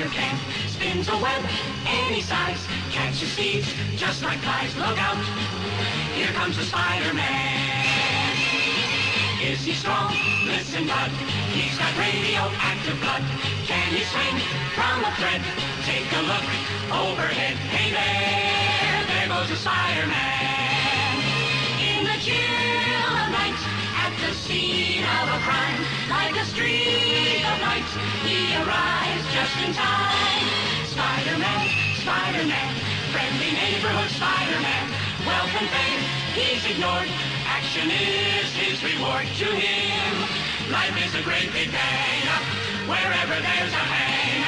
spider can. Spins a web any size, catches thieves just like flies. Look out, here comes the Spider-Man. Is he strong? Listen, bud, he's got radioactive blood. Can he swing from a thread? Take a look overhead. Hey there goes the Spider-Man. In the chill of night, at the scene of a crime, like a streak of light, he arrives just in time. Spider-Man, Spider-Man, friendly neighborhood Spider-Man. Wealth and fame, he's ignored. Action is his reward to him. Life is a great big bang. Wherever there's a hang,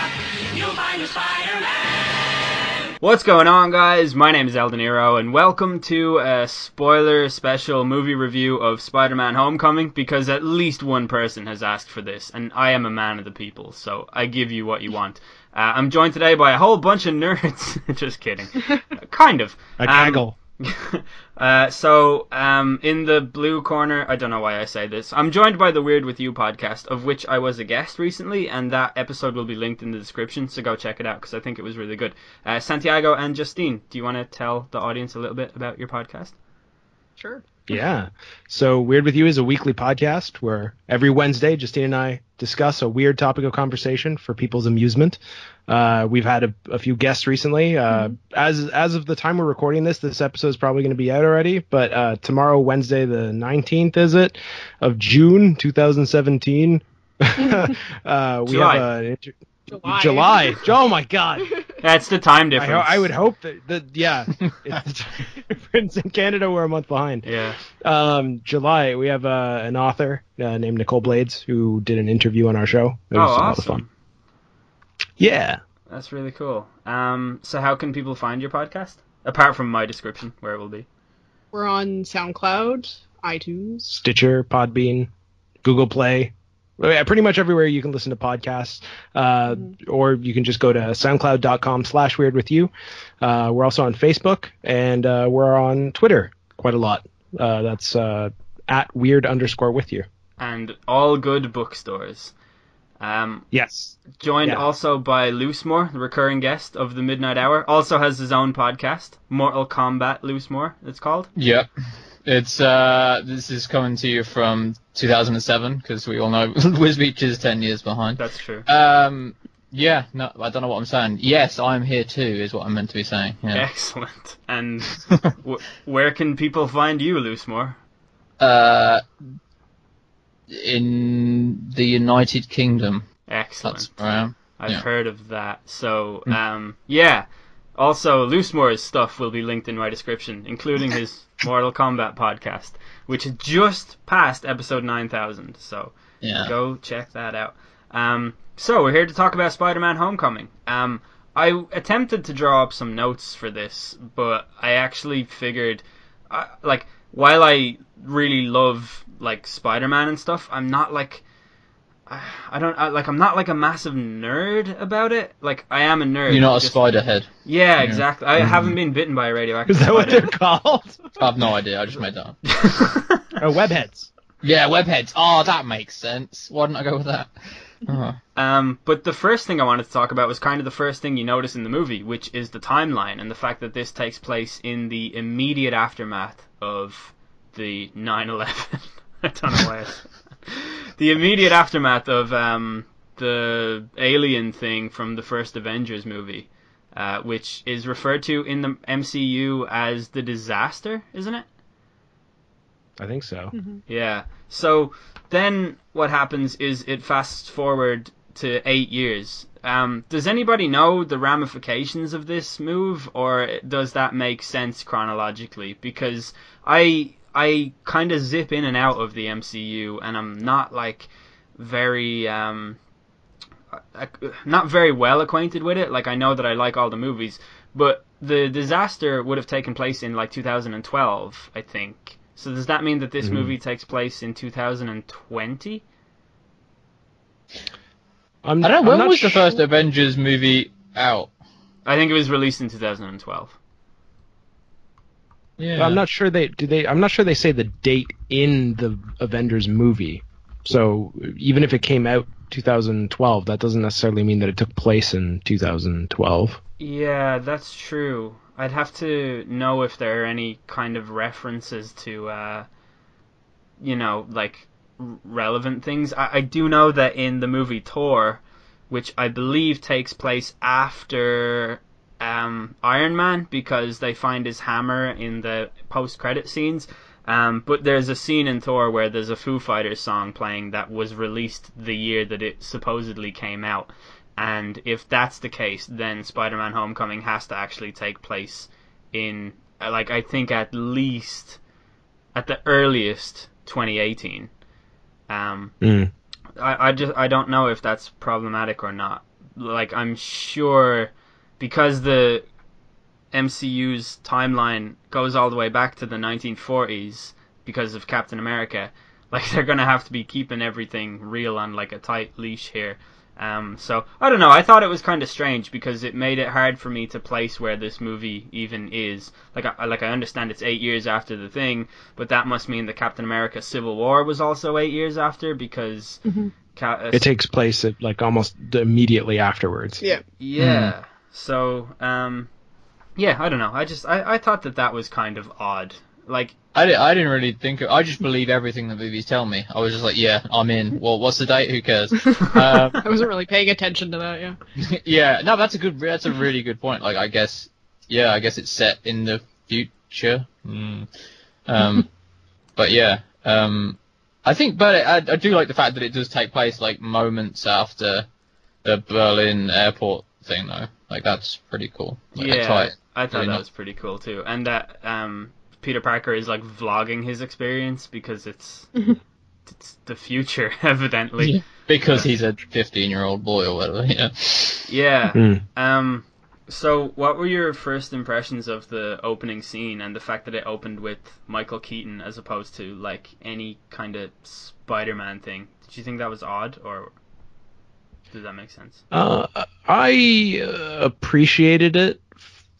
you'll find a Spider-Man. What's going on, guys? My name is El De Niro, and welcome to a spoiler special movie review of Spider-Man Homecoming, because at least one person has asked for this, and I am a man of the people, so I give you what you want. I'm joined today by a whole bunch of nerds. Just kidding. Kind of. A gaggle. In the blue corner, I don't know why I say this, I'm joined by the Weird With You podcast, of which I was a guest recently, and that episode will be linked in the description, so go check it out, because I think it was really good. Santiago and Justine, do you want to tell the audience a little bit about your podcast? Sure. Yeah. So Weird With You is a weekly podcast where every Wednesday, Justine and I discuss a weird topic of conversation for people's amusement. We've had a few guests recently. As of the time we're recording this episode is probably going to be out already. But tomorrow, Wednesday, the 19th, is it, of June 2017? We have an July. Oh my God. That's the time difference. I would hope that yeah. It's the time difference. In Canada, we're a month behind. Yeah. July, we have an author named Nicole Blades who did an interview on our show. It was a lot of fun. Yeah. That's really cool. So how can people find your podcast? Apart from my description, where it will be. We're on SoundCloud, iTunes, Stitcher, Podbean, Google Play. Pretty much everywhere you can listen to podcasts. Or you can just go to soundcloud.com/weirdwithyou. We're also on Facebook, and we're on Twitter quite a lot. That's at weird_with you. And all good bookstores. Yes. Joined also by Loosemore, the recurring guest of the Midnight Hour. Also has his own podcast, Mortal Kombat Loosemore, it's called. Yep. It's this is coming to you from 2007, because we all know Wisbeach is 10 years behind. That's true. Yeah, no, I don't know what I'm saying. Yes, I'm here too, is what I'm meant to be saying. Yeah. Excellent. And where can people find you, Loosemore? In the United Kingdom. Excellent. That's where I am. I've heard of that. So, yeah. Also, Loosemore's stuff will be linked in my description, including his Mortal Kombat podcast, which has just passed episode 9000. So, go check that out. So, we're here to talk about Spider-Man Homecoming. I attempted to draw up some notes for this, but I actually figured, while I really love Spider-Man and stuff, I'm not I'm not a massive nerd about it. I am a nerd. You're not a spiderhead. Yeah, exactly. I haven't been bitten by a radioactive spider. Is that what they're called? I have no idea. I just made that up. Webheads. Yeah, webheads. Oh, that makes sense. Why didn't I go with that? But the first thing I wanted to talk about was kind of the first thing you notice in the movie, which is the timeline and the fact that this takes place in the immediate aftermath of the 9/11. I don't know why. The immediate aftermath of the alien thing from the first Avengers movie, which is referred to in the MCU as the disaster, isn't it? I think so. Mm-hmm. Yeah. So then what happens is it fast forward to 8 years. Does anybody know the ramifications of this move, or does that make sense chronologically? Because I kind of zip in and out of the MCU, and I'm not very not very well acquainted with it. I know that I like all the movies, but the disaster would have taken place in 2012, I think. So does that mean that this movie takes place in 2020? I don't know. When was the first Avengers movie out? I think it was released in 2012. Yeah. I'm not sure I'm not sure they say the date in the Avengers movie. So even if it came out 2012. That doesn't necessarily mean that it took place in 2012. Yeah, that's true. I'd have to know if there are any kind of references to, like relevant things. I do know that in the movie Thor, which I believe takes place after Iron Man, because they find his hammer in the post-credit scenes. But there's a scene in Thor where there's a Foo Fighters song playing that was released the year that it supposedly came out. And if that's the case, then Spider-Man Homecoming has to actually take place in, like, I think at least, at the earliest, 2018. I don't know if that's problematic or not. Like, I'm sure, because the MCU's timeline goes all the way back to the 1940s because of Captain America, like, they're gonna have to be keeping everything real on, like, a tight leash here. So I don't know. I thought it was kind of strange because it made it hard for me to place where this movie even is. Like I understand it's 8 years after the thing, but that must mean that Captain America: Civil War was also 8 years after, because It takes place at, like, almost immediately afterwards. Yeah. Yeah. So yeah, I don't know. I thought that was kind of odd. Like, I didn't really think. I just believe everything the movies tell me. I was just like, yeah, I'm in. Well, what's the date? Who cares? I wasn't really paying attention to that, yeah. Yeah, no, that's a really good point. Like, I guess it's set in the future. But yeah, I think, but I do like the fact that it does take place, like, moments after the Berlin airport thing, though. Like, that's pretty cool. Like, yeah, I thought really that was pretty cool too, and that Peter Parker is, like, vlogging his experience because it's the future, evidently. Yeah, because he's a 15-year-old boy or whatever. Yeah. Yeah. So, what were your first impressions of the opening scene and the fact that it opened with Michael Keaton as opposed to, like, any kind of Spider-Man thing? Did you think that was odd, or does that make sense? I appreciated it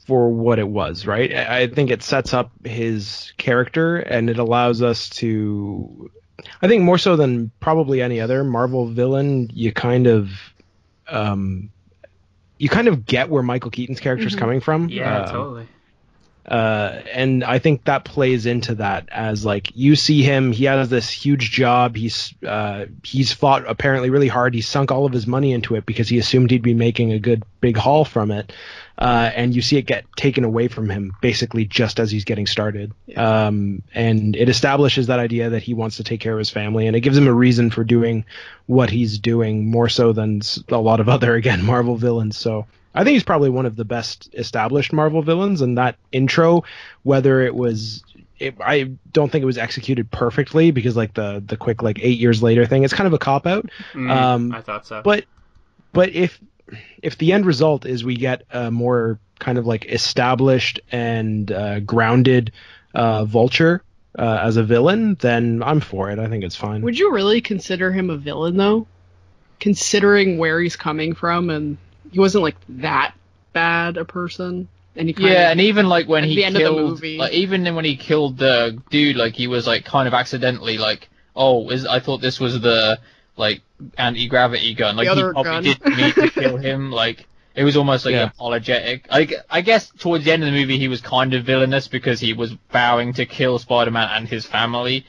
for what it was, right? I think it sets up his character, and it allows us to, I think more so than probably any other Marvel villain, you kind of get where Michael Keaton's character is coming from. Yeah, totally. And I think that plays into that, as, like, you see him, he has this huge job, he's fought apparently really hard, he's sunk all of his money into it because he assumed he'd be making a good big haul from it, and you see it get taken away from him basically just as he's getting started. Yeah. And it establishes that idea that he wants to take care of his family, and it gives him a reason for doing what he's doing, more so than a lot of other, again, Marvel villains. So I think he's probably one of the best established Marvel villains, and that intro, whether it was, I don't think it was executed perfectly, because, like, the quick, like, 8 years later thing, it's kind of a cop-out. I thought so. But if the end result is we get a more kind of, like, established and grounded Vulture as a villain, then I'm for it. I think it's fine. Would you really consider him a villain, though? Considering where he's coming from, and he wasn't, like, that bad a person. And he and even, like, when he end of the killed, movie. like, even then when he killed the dude, like, he was, like, kind of accidentally, like, I thought this was the, like, anti-gravity gun. Like, he probably didn't need to kill him. Like, it was almost, like, apologetic. I guess towards the end of the movie he was kind of villainous because he was vowing to kill Spider-Man and his family.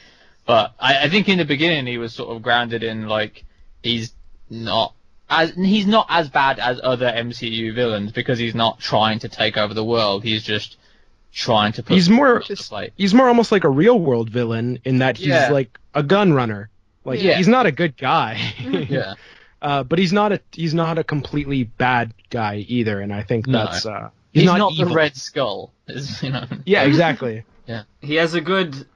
But I think in the beginning he was sort of grounded in, like, he's not as bad as other MCU villains because he's not trying to take over the world. He's just trying to put he's more almost like a real world villain in that he's like a gun runner. Like, he's not a good guy. Yeah. But he's not a completely bad guy either, and I think that's he's not evil. the Red Skull, Yeah, exactly. Yeah. He has a good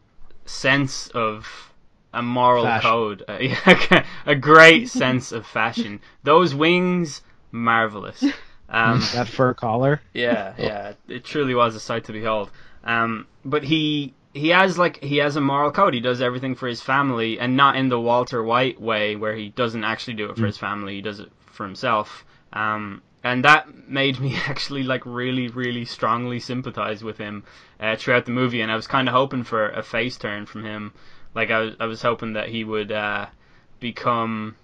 sense of a moral code, a great sense of fashion. Those wings, marvelous. That fur collar. Yeah, it truly was a sight to behold. But he has a moral code. He does everything for his family, and not in the Walter White way where he doesn't actually do it for his family. He does it for himself. And that made me actually, like, really, really strongly sympathize with him throughout the movie. And I was kind of hoping for a face turn from him. Like, I was hoping that he would become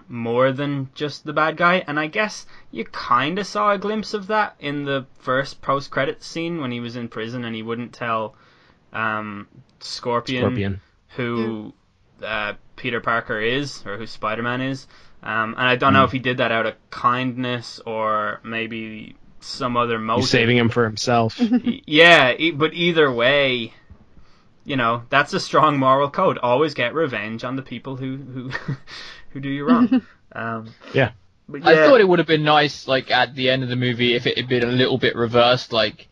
more than just the bad guy, and I guess you kind of saw a glimpse of that in the first post-credits scene when he was in prison and he wouldn't tell Scorpion. Who Peter Parker is, or who Spider-Man is. And I don't know if he did that out of kindness or maybe some other motive. He's saving him for himself. Yeah, but either way, you know, that's a strong moral code. Always get revenge on the people who do you wrong. Yeah. But I thought it would have been nice, like, at the end of the movie if it had been a little bit reversed, like,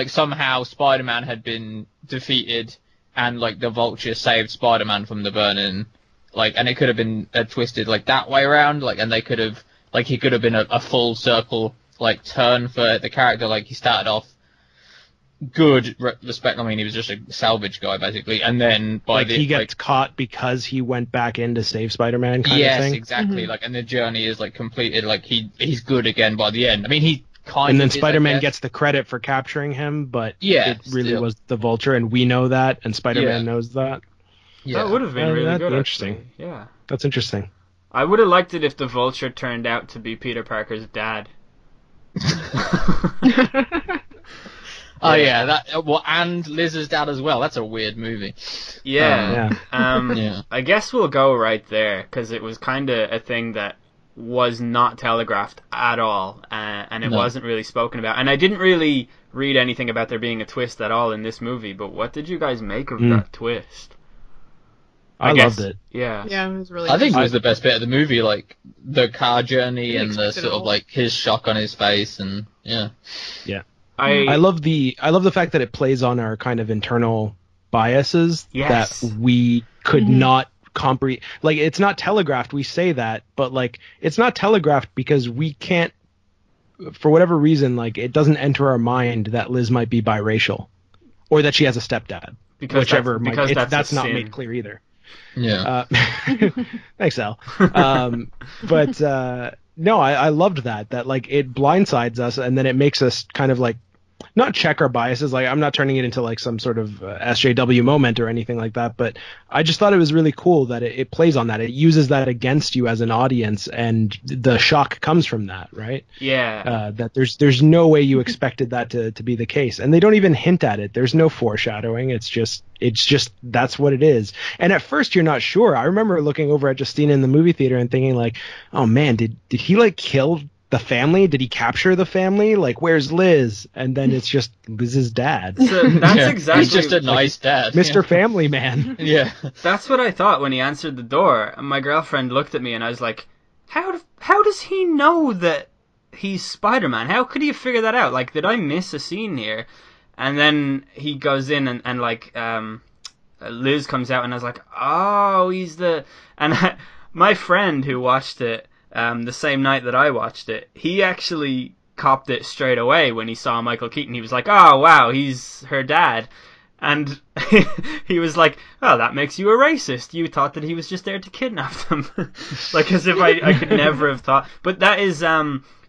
somehow Spider-Man had been defeated and, like, the Vulture saved Spider-Man from the burning, like, and it could have been twisted, like, that way around, like, and they could have, like, he could have been a full circle, like, turn for the character, like, he started off good, I mean, he was just a salvage guy, basically, and then he gets caught because he went back in to save Spider-Man kind of thing? Yes, exactly, like, and the journey is, like, completed, like, he's good again by the end. I mean, he and then Spider-Man gets the credit for capturing him, but it really was the Vulture, and we know that, and Spider-Man knows that. Yeah. That would have been really good. Interesting. Actually. Yeah. That's interesting. I would have liked it if the Vulture turned out to be Peter Parker's dad. Oh yeah, that and Liz's dad as well. That's a weird movie. Yeah. I guess we'll go right there because it was kind of a thing that was not telegraphed at all, and it wasn't really spoken about. And I didn't really read anything about there being a twist at all in this movie, but what did you guys make of that twist? I loved it. Yeah. Yeah, it was really I think it was the best bit of the movie, like the car journey and the sort of like his shock on his face, and yeah. I love the fact that it plays on our kind of internal biases that we could not comprehend. Like, it's not telegraphed, we say that, but like it's not telegraphed because we can't, for whatever reason, like it doesn't enter our mind that Liz might be biracial or that she has a stepdad, that's not made clear either. Yeah. Thanks, Al. But no, I loved that like it blindsides us and then it makes us kind of like not check our biases. Like, I'm not turning it into like some sort of SJW moment or anything like that, but I just thought it was really cool that it plays on that. It uses that against you as an audience, and the shock comes from that, right? Yeah. That there's no way you expected that to be the case, and they don't even hint at it. There's no foreshadowing. It's just that's what it is. And at first you're not sure. I remember looking over at Justina in the movie theater and thinking like, oh man, did he like kill the family? Did he capture the family? Like, where's Liz? And then it's just Liz's dad. So that's exactly. He's just a nice dad, Mr. Family Man. Yeah, that's what I thought when he answered the door. My girlfriend looked at me and I was like, "How does he know that he's Spider-Man? How could he figure that out? Like, did I miss a scene here?" And then he goes in and like Liz comes out and I was like, "Oh, he's the." And my friend who watched it. The same night that I watched it, he actually copped it straight away when he saw Michael Keaton. He was like, "Oh wow, he's her dad," and he was like, "Oh, that makes you a racist. You thought that he was just there to kidnap them," like as if I could never have thought. But that is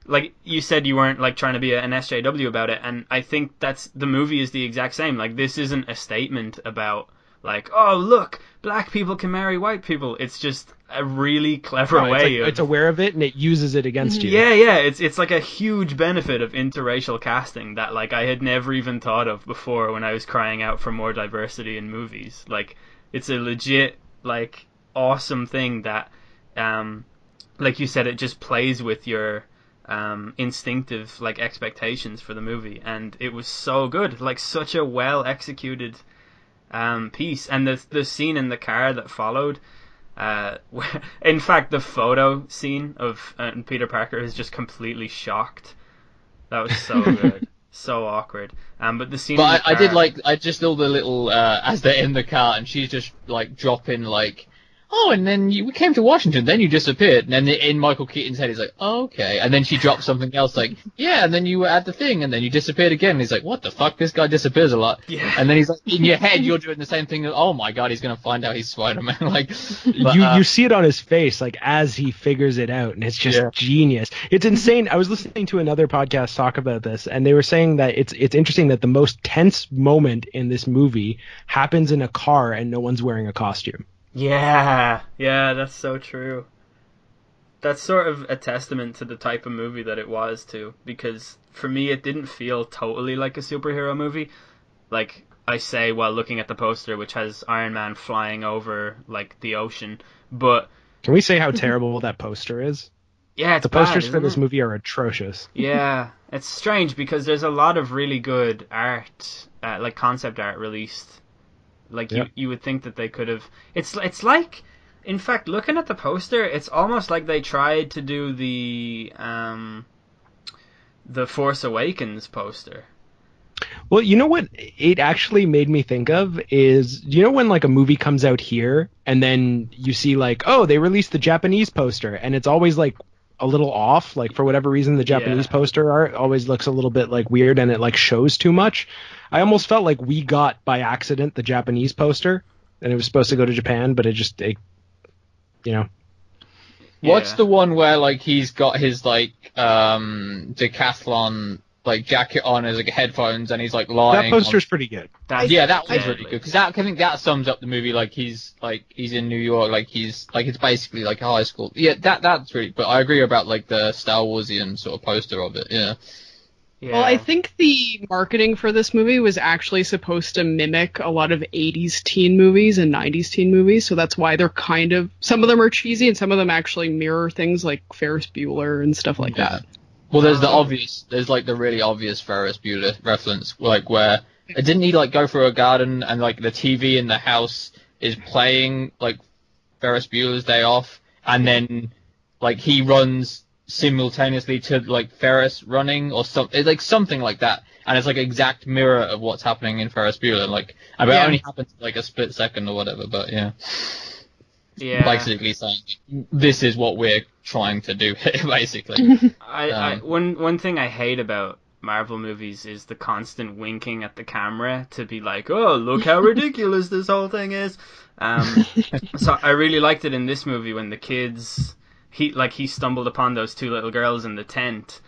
like you said, you weren't like trying to be an SJW about it, and I think the movie is the exact same. Like, this isn't a statement about like, oh look, black people can marry white people. It's just a really clever way it's aware of it and it uses it against you. Yeah, it's like a huge benefit of interracial casting that like I had never even thought of before when I was crying out for more diversity in movies. Like, it's a legit like awesome thing that like you said, it just plays with your instinctive like expectations for the movie, and it was so good, like such a well executed piece. And the scene in the car that followed, in fact the photo scene of Peter Parker is just completely shocked. That was so good. So awkward. But the scene in the car, I just love the little as they're in the car and she's just like dropping like, oh, and then we came to Washington, then you disappeared. And then in Michael Keaton's head, he's like, oh, okay. And then she drops something else like, yeah, and then you were at the thing, and then you disappeared again. And he's like, what the fuck? This guy disappears a lot. Yeah. And then he's like, in your head, you're doing the same thing. Oh my god, he's going to find out he's Spider-Man. Like, but, you see it on his face, like, as he figures it out, and it's just genius. It's insane. I was listening to another podcast talk about this, and they were saying that it's interesting that the most tense moment in this movie happens in a car and no one's wearing a costume. Yeah, that's so true. that's sort of a testament to the type of movie that it was too, because for me it didn't feel totally like a superhero movie. Like I say while looking at the poster, which has Iron Man flying over like the ocean, but can we say how terrible that poster is? Yeah, it's the posters bad, for this it? movie are atrocious. Yeah, it's strange because there's a lot of really good art, like concept art released. Like you would think that they could have. It's like, in fact, looking at the poster, it's almost like they tried to do the Force Awakens poster. Well, you know what it actually made me think of is, you know when like a movie comes out here and then you see like, oh, they released the Japanese poster, and it's always like a little off, like for whatever reason the Japanese poster art always looks a little bit like weird and it like shows too much. I almost felt like we got by accident the Japanese poster and it was supposed to go to Japan, but What's the one where like he's got his like decathlon like jacket on as like headphones and he's like lying? That poster's pretty good. That one's really good because I think that sums up the movie. Like he's in New York, like he's like it's basically like a high school. Yeah, that's really. But I agree about like the Star Warsian sort of poster of it. Yeah. Well, I think the marketing for this movie was actually supposed to mimic a lot of 80s teen movies and 90s teen movies, so that's why they're kind of, some of them are cheesy and some of them actually mirror things like Ferris Bueller and stuff like that. Well, there's the really obvious Ferris Bueller reference, like where didn't he like go through a garden and like the TV in the house is playing like Ferris Bueller's Day Off, and then like he runs simultaneously to like Ferris running or something, like something like that, and it's like an exact mirror of what's happening in Ferris Bueller. Like, I mean, it only happens like a split second or whatever, but basically saying this is what we're trying to do here, basically. One thing I hate about Marvel movies is the constant winking at the camera to be like, oh, look how ridiculous this whole thing is. So I really liked it in this movie when the kids. He stumbled upon those two little girls in the tent,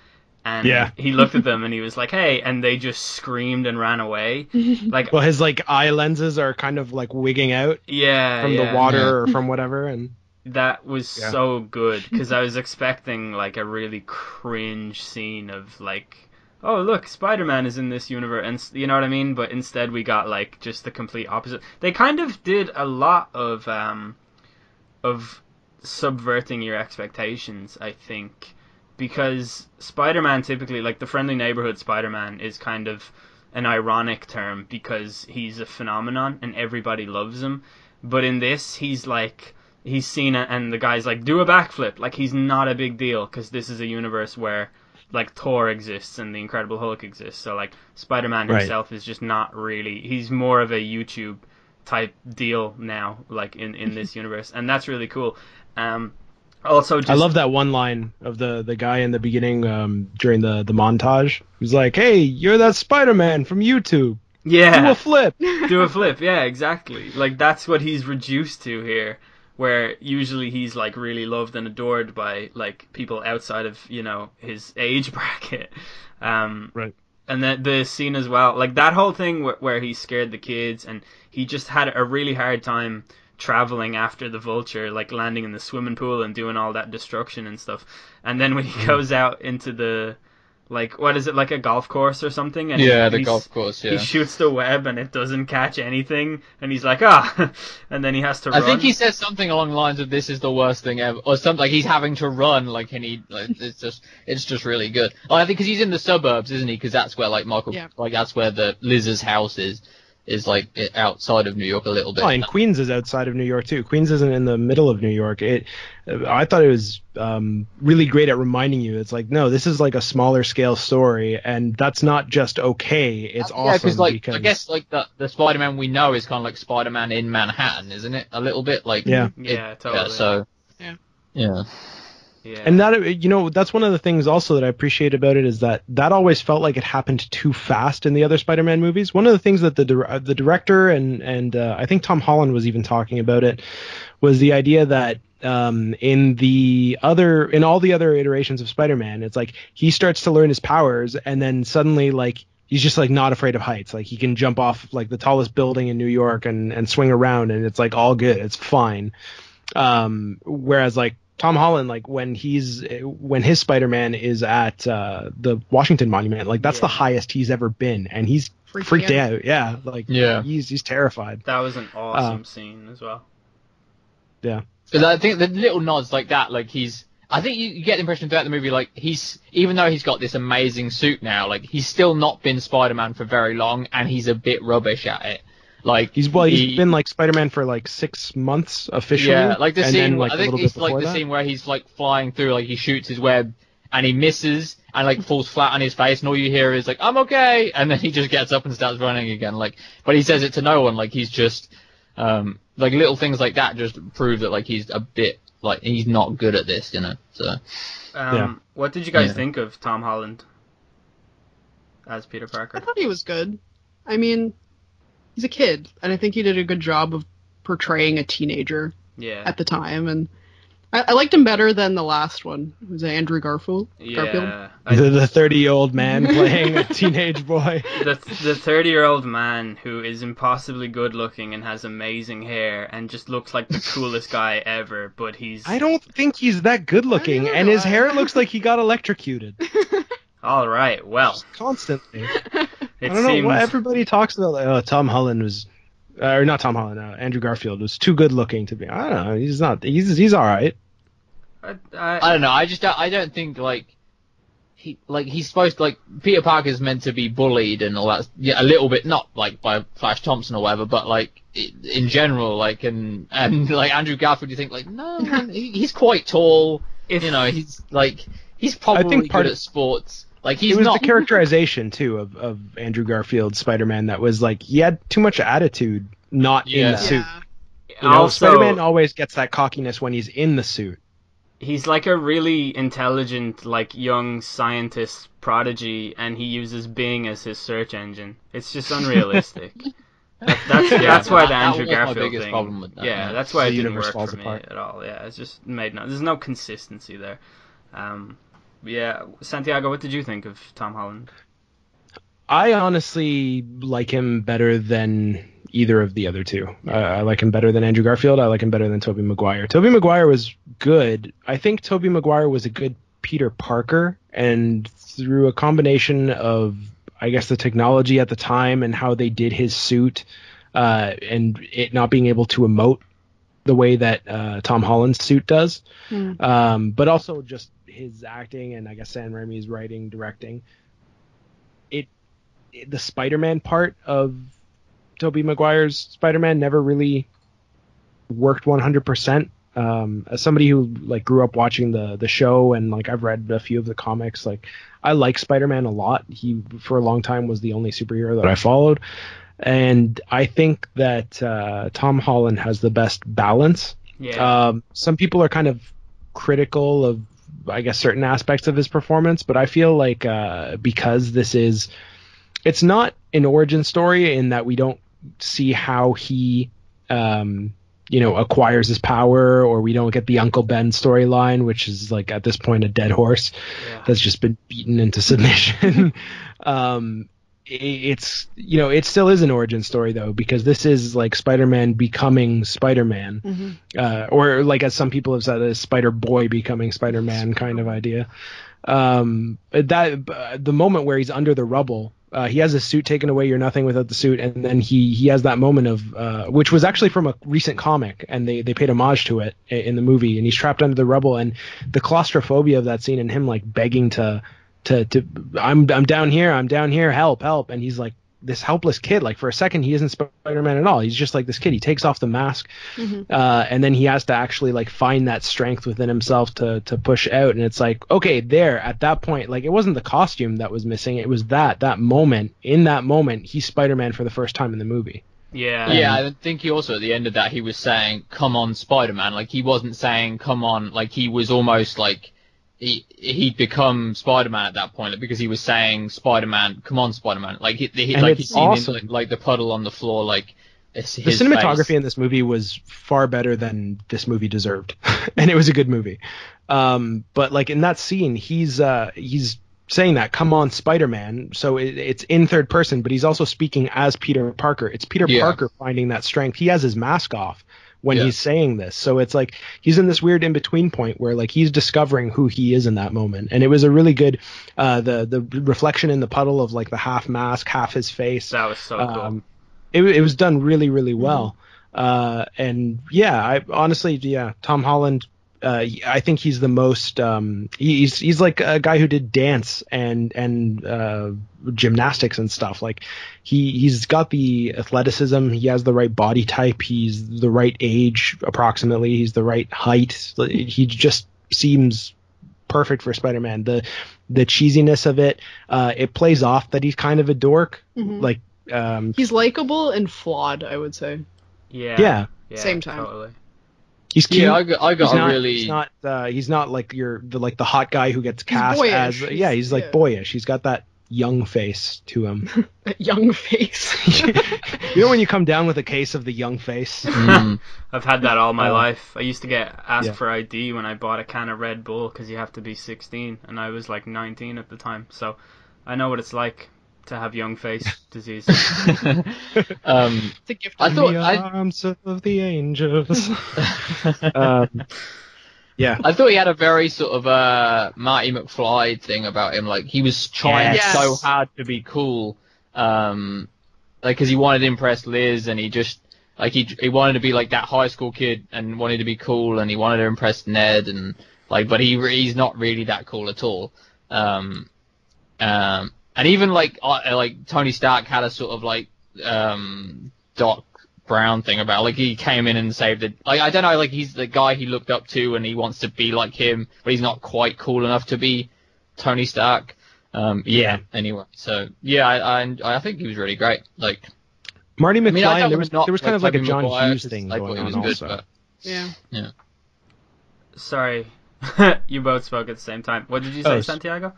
and he looked at them and he was like, "Hey!" and they just screamed and ran away. Like, well, his like eye lenses are kind of like wigging out, from the water or from whatever, and that was so good because I was expecting like a really cringe scene of like, oh look, Spider-Man is in this universe, and you know what I mean. But instead, we got like just the complete opposite. They kind of did a lot of subverting your expectations, I think, because Spider-Man typically, like the friendly neighborhood Spider-Man, is kind of an ironic term because he's a phenomenon and everybody loves him. But in this, he's seen it and the guy's like, do a backflip. Like, he's not a big deal because this is a universe where like Thor exists and the Incredible Hulk exists. So like Spider-Man himself is just not really, he's more of a YouTube type deal now, like in this universe, and that's really cool. Also, I love that one line of the guy in the beginning during the montage. He's like, "Hey, you're that Spider-Man from YouTube. Yeah, do a flip." Do a flip. Yeah, exactly. Like that's what he's reduced to here, where usually he's like really loved and adored by like people outside of his age bracket. Right. And then the scene as well, like that whole thing where he scared the kids and he just had a really hard time traveling after the Vulture, like landing in the swimming pool and doing all that destruction and stuff. And then when he goes out into the, like, what is it, like a golf course or something? And the golf course, He shoots the web and it doesn't catch anything. And he's like, and then he has to run. I think he says something along the lines of "this is the worst thing ever," or something like he's having to run, like, and it's just really good. Like, I think because he's in the suburbs, isn't he? Because that's where like that's where the Liz's house is like outside of New York a little bit. Oh, and Queens is outside of New York too. Queens isn't in the middle of New York. I thought it was really great at reminding you. It's like, no, this is like a smaller scale story, and that's not just okay. It's awesome. Because I guess like the Spider-Man we know is kind of like Spider-Man in Manhattan, isn't it? A little bit like totally. Yeah. Yeah. And that, that's one of the things also that I appreciate about it is that always felt like it happened too fast in the other Spider-Man movies. One of the things that the director and I think Tom Holland was even talking about it was the idea that in all the other iterations of Spider-Man, it's like he starts to learn his powers and then suddenly like he's just like not afraid of heights. Like he can jump off like the tallest building in New York and swing around and it's like all good. It's fine. Whereas like Tom Holland, like when his Spider-Man is at the Washington Monument, like that's the highest he's ever been, and he's freaked out. Yeah, like he's terrified. That was an awesome scene as well. Yeah, because I think the little nods like that, like I think you get the impression throughout the movie, like even though he's got this amazing suit now, like he's still not been Spider-Man for very long, and he's a bit rubbish at it. Like he's been like Spider-Man for like 6 months officially. Yeah, like the scene. Then, like, I think it's like the scene where he's like flying through, like he shoots his web and he misses and like falls flat on his face, and all you hear is like "I'm okay," and then he just gets up and starts running again. Like, but he says it to no one. Like he's just like little things like that just prove that like he's a bit like he's not good at this, you know. So, what did you guys think of Tom Holland as Peter Parker? I thought he was good. I mean, he's a kid, and I think he did a good job of portraying a teenager at the time, and I liked him better than the last one. It was Andrew Garfield. The 30-year-old man playing a teenage boy. The 30-year-old man who is impossibly good looking and has amazing hair and just looks like the coolest guy ever, but I don't think he's that good looking, and his hair looks like he got electrocuted. All right, well. Constantly. I don't know what everybody talks about. Like, Tom Holland was, or not Tom Holland. Andrew Garfield was too good looking to be. I don't know. He's not. He's all right. I don't know. I don't think like he's supposed to, like Peter Parker's meant to be bullied and all that. Yeah, a little bit, not like by Flash Thompson or whatever, but like in general, like and like Andrew Garfield. You think like no, man, he's quite tall. You know, he's probably good at sports. Like it was the characterization too of Andrew Garfield's Spider-Man that was like he had too much attitude not in the suit. You know, also, Spider-Man always gets that cockiness when he's in the suit. He's like a really intelligent, like young scientist prodigy, and he uses Bing as his search engine. It's just unrealistic. That's why the Andrew Garfield thing. Problem with that, that's why it didn't work for me at all. Yeah, it's just there's no consistency there. Santiago, what did you think of Tom Holland? I honestly like him better than either of the other two. I like him better than Andrew Garfield. I like him better than Tobey Maguire. Tobey Maguire was good. I think Tobey Maguire was a good Peter Parker, and through a combination of, I guess, the technology at the time and how they did his suit, and it not being able to emote the way that Tom Holland's suit does, but also just his acting and I guess Sam Raimi's writing, directing. The Spider-Man part of Tobey Maguire's Spider-Man never really worked 100%. As somebody who like grew up watching the show and like I've read a few of the comics, like I like Spider-Man a lot. He for a long time was the only superhero that I followed, and I think that Tom Holland has the best balance. Some people are kind of critical of, I guess, certain aspects of his performance, but I feel like because it's not an origin story in that we don't see how he acquires his power, or we don't get the Uncle Ben storyline, which is like at this point a dead horse that's just been beaten into submission. It still is an origin story though, because this is like Spider-Man becoming Spider-Man, or like as some people have said, a Spider-Boy becoming Spider-Man kind of idea. The moment where he's under the rubble, he has his suit taken away. You're nothing without the suit, and then he has that moment of which was actually from a recent comic, and they paid homage to it in the movie. And he's trapped under the rubble, and the claustrophobia of that scene, and him like begging to I'm down here, help, and he's like this helpless kid. Like for a second, he isn't Spider-Man at all. He's just like this kid. He takes off the mask, and then he has to actually like find that strength within himself to push out. And it's like, okay, there at that point, like it wasn't the costume that was missing. It was that moment. In that moment, he's Spider-Man for the first time in the movie. Yeah, I think he also at the end of that he was saying, "Come on, Spider-Man." Like he wasn't saying, "Come on." Like he was almost like he'd become Spider-Man at that point, because he was saying, "Spider-Man, come on, Spider-Man." Like he'd seen awesome. Him, like the puddle on the floor. Like the cinematography in this movie was far better than this movie deserved, and it was a good movie. But like in that scene, he's saying that, "Come on, Spider-Man." So it's in third person, but he's also speaking as Peter Parker. It's Peter Parker finding that strength. He has his mask off when he's saying this. So it's like he's in this weird in-between point where like he's discovering who he is in that moment. And it was a really good the reflection in the puddle of like the half mask, half his face. That was so cool. It was done really, really well. And yeah, I honestly, Tom Holland, I think he's the most he's like a guy who did dance and gymnastics and stuff. Like he's got the athleticism, he has the right body type, he's the right age approximately, he's the right height. He just seems perfect for Spider-Man. The cheesiness of it, it plays off that he's kind of a dork. Like he's likable and flawed, I would say. Yeah. Same time. Totally. He's cute. Yeah, I got really. He's not like the hot guy who gets cast as. Boyish. He's like boyish. He's got that young face to him. That young face. You know when you come down with a case of the young face. I've had that all my life. I used to get asked for ID when I bought a can of Red Bull because you have to be 16, and I was like 19 at the time. So I know what it's like to have young face disease. It's a gift. I thought arms of the angels. Yeah, I thought he had a very sort of Marty McFly thing about him. Like he was trying so hard to be cool, like because he wanted to impress Liz, and he just like he wanted to be like that high school kid and wanted to be cool, and he wanted to impress Ned, and like, but he's not really that cool at all. And even like Tony Stark had a sort of like Doc Brown thing about like he came in and saved it. Like I don't know, like he's the guy he looked up to and he wants to be like him, but he's not quite cool enough to be Tony Stark. Anyway, so I think he was really great. Like Marty McFly, there was kind of like a John Hughes thing going on also. But, yeah. Sorry, you both spoke at the same time. What did you say, Santiago?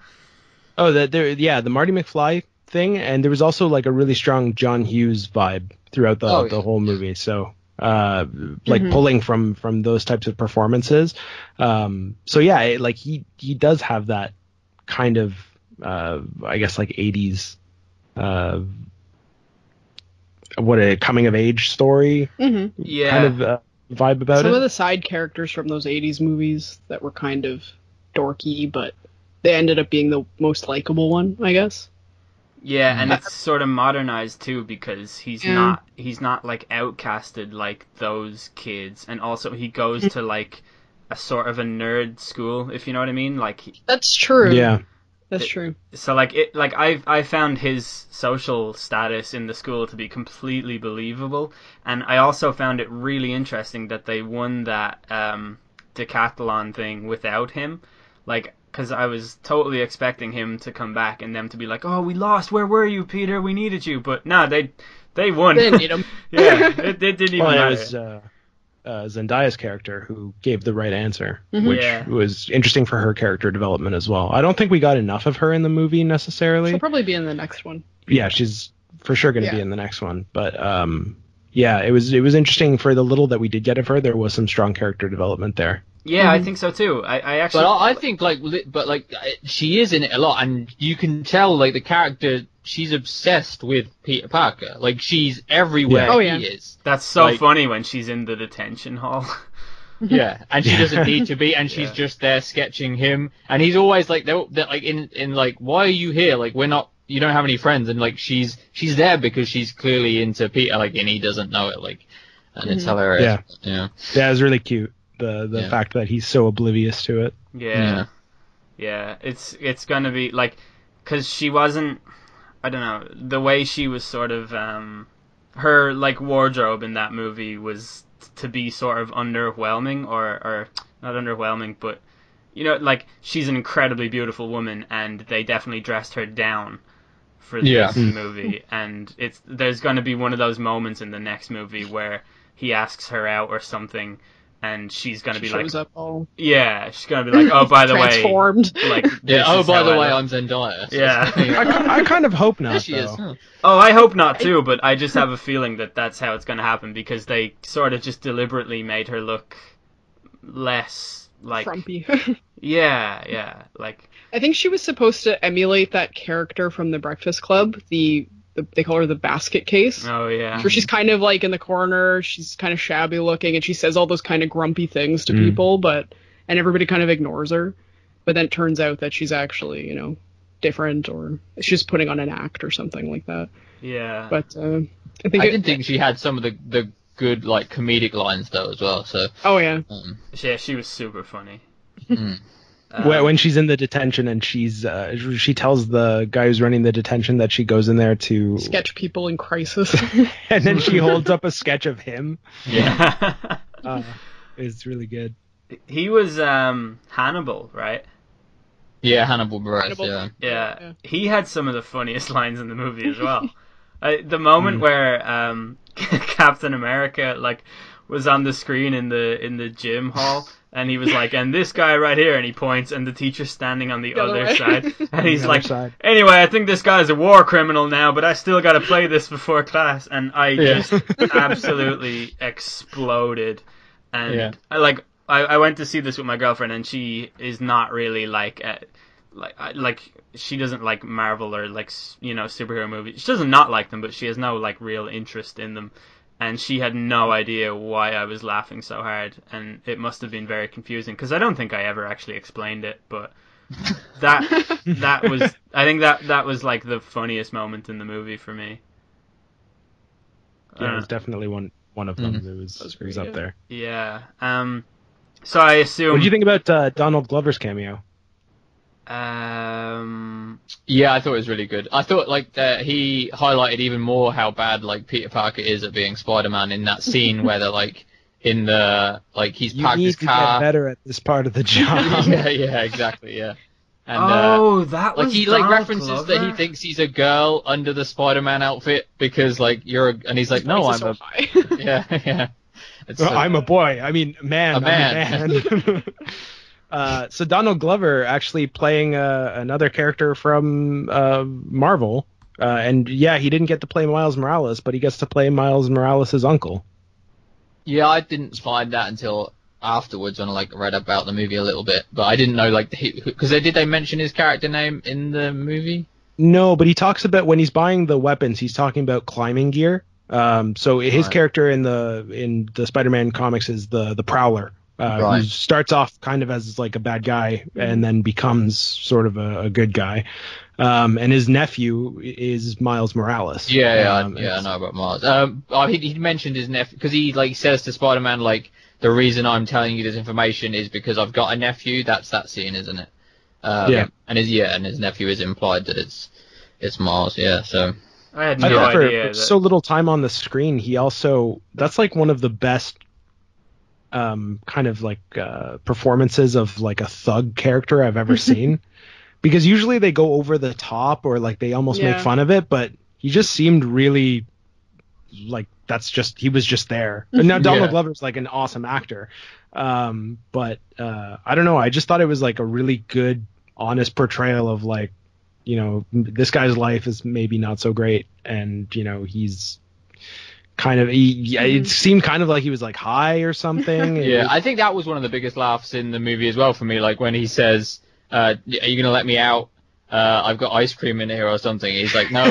Oh, the Marty McFly thing, and there was also like a really strong John Hughes vibe throughout the whole movie. So, pulling from those types of performances. So yeah, like he does have that kind of, I guess like 80s, what a coming of age story. Kind of vibe about it. Some of the side characters from those 80s movies that were kind of dorky, but they ended up being the most likable one, I guess. Yeah, and it's sort of modernized too because he's not like outcasted like those kids, and also he goes to like a sort of a nerd school, if you know what I mean. Like that's true. Yeah, that's true. So like I found his social status in the school to be completely believable, and I also found it really interesting that they won that decathlon thing without him, like. Because I was totally expecting him to come back and them to be like, "Oh, we lost. Where were you, Peter? We needed you." But no, they won. They didn't need him. Yeah, it didn't even matter. It was Zendaya's character who gave the right answer, which was interesting for her character development as well. I don't think we got enough of her in the movie necessarily. She'll probably be in the next one. Yeah, she's for sure going to be in the next one. But it was interesting for the little that we did get of her. There was some strong character development there. Yeah, I think so too. I actually. But I think she is in it a lot, and you can tell like the character. She's obsessed with Peter Parker. Like she's everywhere he is. That's so funny when she's in the detention hall. Yeah, and she doesn't need to be, and she's just there sketching him, and he's always like, they're like in like, why are you here? Like we're not. You don't have any friends, and like she's there because she's clearly into Peter. Like, and he doesn't know it. Like, and it's hilarious. Yeah, it was really cute. The fact that he's so oblivious to it. Yeah. It's gonna be like, cause she wasn't. I don't know, the way she was sort of her like wardrobe in that movie was to be sort of underwhelming or not underwhelming, but you know, like she's an incredibly beautiful woman, and they definitely dressed her down for this movie, and there's going to be one of those moments in the next movie where he asks her out or something, and she's going to be like, she's going to be like, oh, by the transformed. way, like, by the way, I'm Zendaya. So yeah, I kind of hope not. She is. Huh? Oh, I hope not too, but I just have a feeling that that's how it's going to happen because they sort of just deliberately made her look less like frumpy. Yeah, like I think she was supposed to emulate that character from The Breakfast Club, the they call her the basket case. Oh yeah. So she's kind of like in the corner. She's kind of shabby looking, and she says all those kind of grumpy things to people, and everybody kind of ignores her. But then it turns out that she's actually, different, or she's putting on an act or something like that. Yeah. But I did think she had some of the good like comedic lines though as well. So. Oh yeah. Yeah, she was super funny. When she's in the detention and she tells the guy who's running the detention that she goes in there to sketch people in crisis, and then she holds up a sketch of him. Yeah. It's really good. He was Hannibal, right? Yeah, Hannibal Buress. Yeah. He had some of the funniest lines in the movie as well. The moment where Captain America was on the screen in the gym hall, and he was like, and this guy right here, and he points, and the teacher's standing on the other side, and he's like, anyway, I think this guy's a war criminal now, but I still got to play this before class, and I just absolutely exploded, and I went to see this with my girlfriend, and she is not really like she doesn't like Marvel or superhero movies. She doesn't not like them, but she has no real interest in them. And she had no idea why I was laughing so hard, and it must have been very confusing because I don't think I ever actually explained it. But that was, I think that was the funniest moment in the movie for me. Yeah, it was definitely one of them. It was up there. Yeah. So I assume. What do you think about Donald Glover's cameo? Yeah, I thought it was really good. I thought he highlighted even more how bad Peter Parker is at being Spider-Man in that scene where they're in the he's parked his car. You need to get better at this part of the job. yeah, exactly, yeah. And, that was he Donald references Glover? that he thinks he's a girl under the Spider-Man outfit because and he's like, no, I'm a yeah. I'm a boy. I mean, man. A man. So Donald Glover actually playing another character from Marvel, and he didn't get to play Miles Morales, but he gets to play Miles Morales' uncle. Yeah, I didn't find that until afterwards when I read about the movie a little bit, but I didn't know because did they mention his character name in the movie? No, but he talks about when he's buying the weapons, he's talking about climbing gear. So his character in the Spider-Man comics is the Prowler. Who starts off kind of as a bad guy and then becomes sort of a good guy. And his nephew is Miles Morales. I know about Miles. He mentioned his nephew because he says to Spider-Man the reason I'm telling you this information is because I've got a nephew. That's that scene, isn't it? And his nephew is implied that it's Miles. Yeah, so. I had no idea. For so little time on the screen, he also that's one of the best. Kind of performances of a thug character I've ever seen, because usually they go over the top or they almost make fun of it, but he just seemed really he was just there. And now Donald Glover's an awesome actor, but I don't know, I just thought it was a really good, honest portrayal of this guy's life is maybe not so great, and he's kind of it seemed kind of like he was high or something. I think that was one of the biggest laughs in the movie as well for me, when he says are you gonna let me out, I've got ice cream in here or something. He's like, no,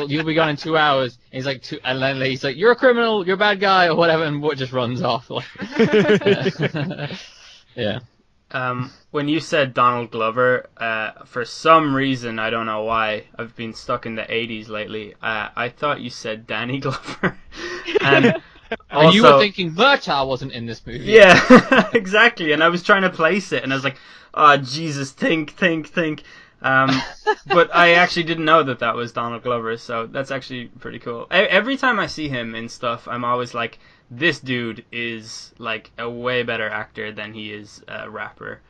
you'll be gone in 2 hours. And he's and then he's like, you're a criminal, you're a bad guy or whatever, and what just runs off yeah. When you said Donald Glover, for some reason, I don't know why, I've been stuck in the 80s lately, I thought you said Danny Glover. And also, you were thinking Murtaugh wasn't in this movie. Yeah, exactly. And I was trying to place it, and I was like, oh, Jesus, think. But I actually didn't know that was Donald Glover, so that's actually pretty cool. Every time I see him in stuff, I'm always like, this dude is a way better actor than he is a rapper.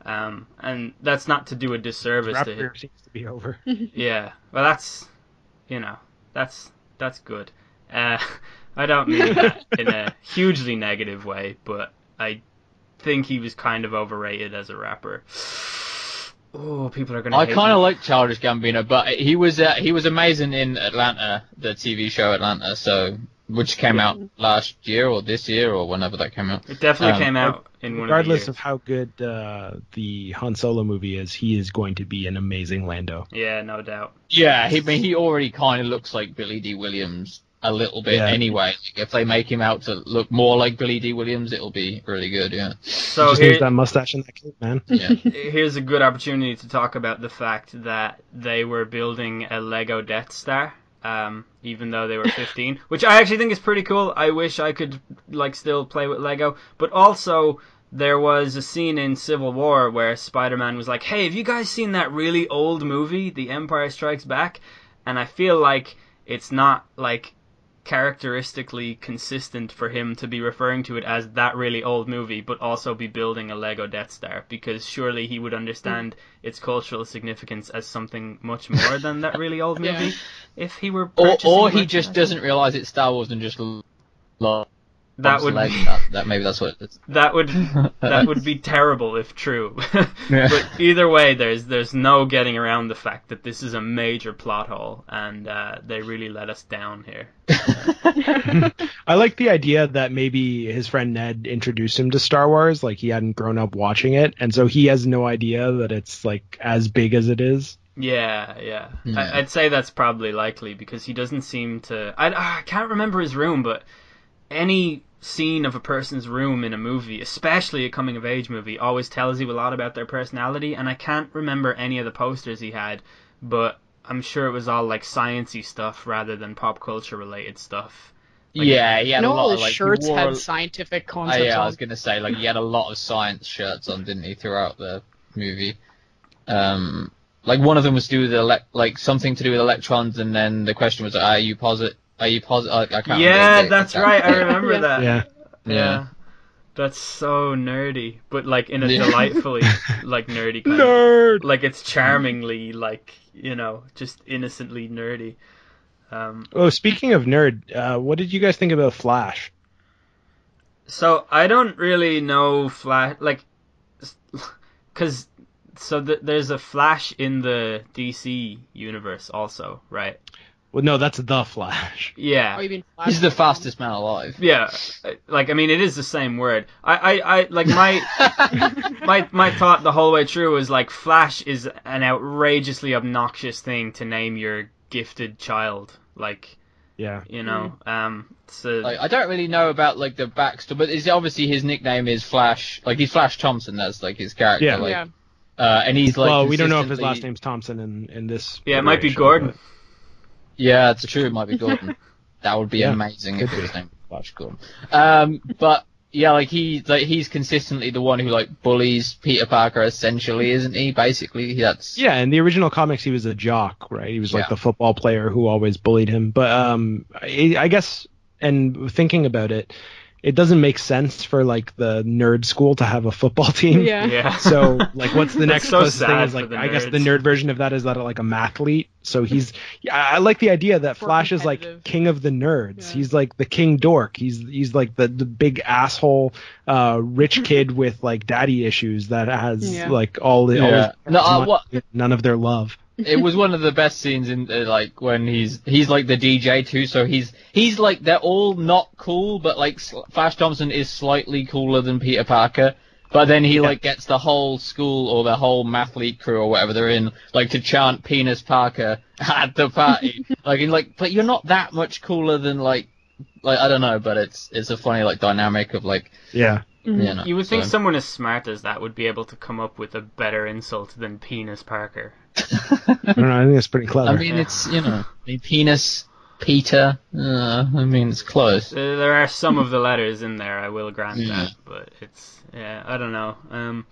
And that's not to do a disservice to him. Rapper seems to be over. Yeah, well, that's good. I don't mean that in a hugely negative way, but I think he was kind of overrated as a rapper. Oh, people are going to hate me. I kind of like Childish Gambino, but he was amazing in Atlanta, the TV show Atlanta, so which came out last year or this year or whenever that came out. It definitely came out in one of the years. Regardless of how good the Han Solo movie is, he is going to be an amazing Lando. Yeah, no doubt. Yeah, he already kind of looks like Billy D. Williams a little bit anyway. Like, if they make him out to look more like Billy D. Williams, it'll be really good, yeah. So just needs that mustache and that cape, man. Yeah. Here's a good opportunity to talk about the fact that they were building a Lego Death Star, even though they were 15, which I actually think is pretty cool. I wish I could still play with Lego, but also there was a scene in Civil War where Spider-Man was like, "Hey, have you guys seen that really old movie, The Empire Strikes Back?" And I feel like it's not characteristically consistent for him to be referring to it as that really old movie, but also be building a Lego Death Star, because surely he would understand its cultural significance as something much more than that really old movie if he were or he just doesn't realize it's Star Wars and just that would that maybe that's what it is. That would be terrible if true. But either way, there's no getting around the fact that this is a major plot hole, and they really let us down here. I like the idea that maybe his friend Ned introduced him to Star Wars, like he hadn't grown up watching it, and so he has no idea that it's as big as it is. Yeah. I'd say that's probably likely, because he doesn't seem to. I can't remember his room, but any scene of a person's room in a movie, especially a coming-of-age movie, always tells you a lot about their personality, and I can't remember any of the posters he had, but I'm sure it was all science-y stuff rather than pop culture-related stuff. He had a lot of shirts had scientific concepts on. I was going to say, he had a lot of science shirts on, didn't he, throughout the movie? One of them was to do with something to do with electrons, and then the question was, are you positive? I can't remember. That's right. I remember that. Yeah. That's so nerdy, but in a delightfully nerdy kind Nerd. of, it's charmingly just innocently nerdy. Speaking of nerd, what did you guys think about Flash? So I don't really know Flash, because there's a Flash in the DC universe also, right? Well, no, that's the Flash. Yeah. Oh, you mean Flash? He's the fastest man alive. Yeah. It is the same word. I my thought the whole way through was Flash is an outrageously obnoxious thing to name your gifted child. Yeah. So I don't really know about the backstory, but it's obviously his nickname is Flash. He's Flash Thompson. That's his character. Yeah. And he's well, we don't know if his last name's Thompson in this. Yeah, it might be Gordon. But... Yeah, it's true. It might be Gordon. That would be amazing if his name was Flash Gordon. But yeah, he's consistently the one who bullies Peter Parker. Essentially, isn't he? Basically, that's. Yeah, in the original comics, he was a jock, right? He was the football player who always bullied him. But I guess, and thinking about it, it doesn't make sense for the nerd school to have a football team. Yeah. So what's the next closest thing is I guess the nerd version of that is that a mathlete. So I like the idea that Flash is king of the nerds. Yeah. He's the king dork. He's the big asshole rich kid with daddy issues that has all none of their love. It was one of the best scenes in when he's the DJ too. So he's they're all not cool, but Flash Thompson is slightly cooler than Peter Parker. But then he gets the whole school or the whole mathlete crew or whatever they're in to chant Penis Parker at the party. But you're not that much cooler than I don't know, but it's a funny dynamic of yeah. Mm-hmm. You would think someone as smart as that would be able to come up with a better insult than Penis Parker. I don't know, I think it's pretty clever. I mean, it's, Penis, Peter, it's close. There are some of the letters in there, I will grant that, but it's, I don't know.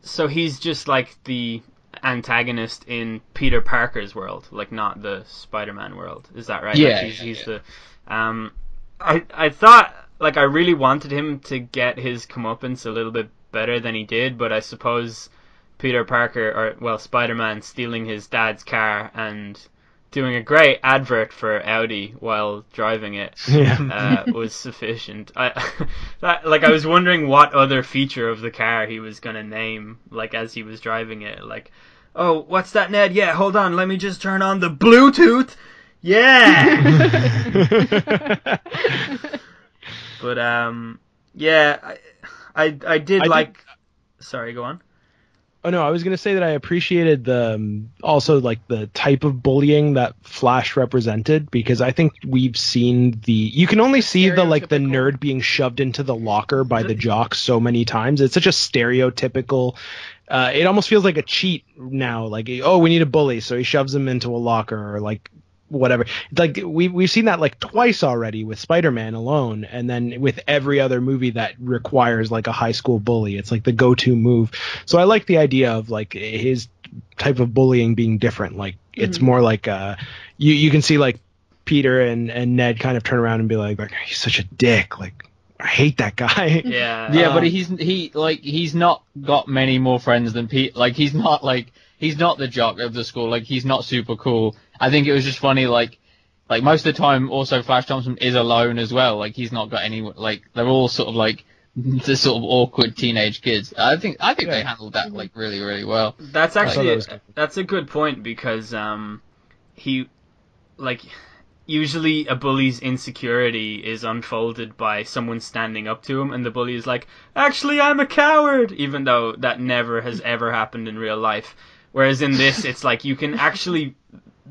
So he's just the antagonist in Peter Parker's world, not the Spider-Man world, is that right? Yeah. He's the, I thought, I really wanted him to get his comeuppance a little bit better than he did, but I suppose Peter Parker, Spider-Man stealing his dad's car and doing a great advert for Audi while driving it was sufficient. I was wondering what other feature of the car he was going to name, as he was driving it. Oh, what's that, Ned? Yeah, hold on, let me just turn on the Bluetooth. Yeah. But yeah, I did like. Sorry, go on. Oh no, I was gonna say that I appreciated the also like the type of bullying that Flash represented, because I think we've seen you can only see the nerd being shoved into the locker by the jock so many times. It's such a stereotypical. It almost feels like a cheat now. Like, oh, we need a bully, so he shoves him into a locker, or like whatever. Like we've seen that like twice already with Spider-Man alone, and then with every other movie that requires like a high school bully, it's like the go-to move. So I like the idea of like his type of bullying being different. Like it's more like you can see like Peter and Ned kind of turn around and be like he's such a dick, like I hate that guy. Yeah, but he's not got many more friends than Pete. Like he's not the jock of the school. Like he's not super cool. I think it was just funny. Like most of the time, also Flash Thompson is alone as well. Like he's not got any. Like they're all sort of like the sort of awkward teenage kids. I think they handled that like really, really well. That's actually that's a good point, because he like. Usually a bully's insecurity is unfolded by someone standing up to him, and the bully is like, actually, I'm a coward, even though that never has ever happened in real life. Whereas in this, it's like you can actually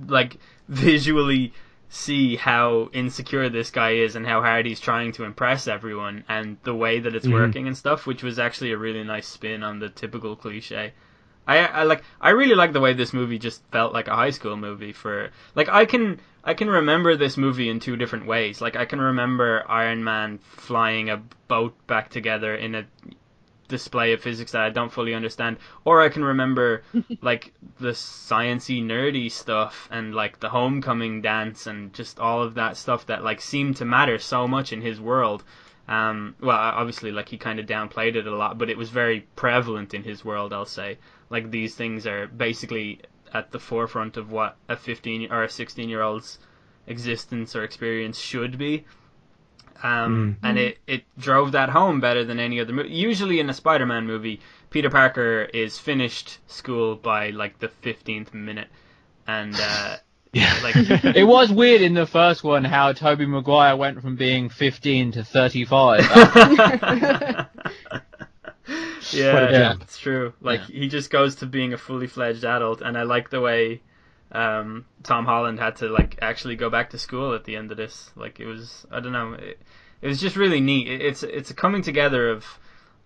like visually see how insecure this guy is and how hard he's trying to impress everyone, and the way that it's working and stuff, which was actually a really nice spin on the typical cliche. I really like the way this movie just felt like a high school movie. For like I can remember this movie in two different ways. Like I can remember Iron Man flying a boat back together in a display of physics that I don't fully understand, or I can remember like the sciencey nerdy stuff and like the homecoming dance and just all of that stuff that like seemed to matter so much in his world. Well, obviously, like he kind of downplayed it a lot, but it was very prevalent in his world, I'll say. Like these things are basically at the forefront of what a 15 or a 16-year-old's existence or experience should be. And it drove that home better than any other movie. Usually in a Spider-Man movie, Peter Parker is finished school by like the 15th minute, and yeah, like it was weird in the first one how Tobey Maguire went from being 15 to 35. Yeah, it's true. Like he just goes to being a fully fledged adult, and I like the way Tom Holland had to like actually go back to school at the end of this. Like it was, I don't know, it was just really neat. It's a coming together of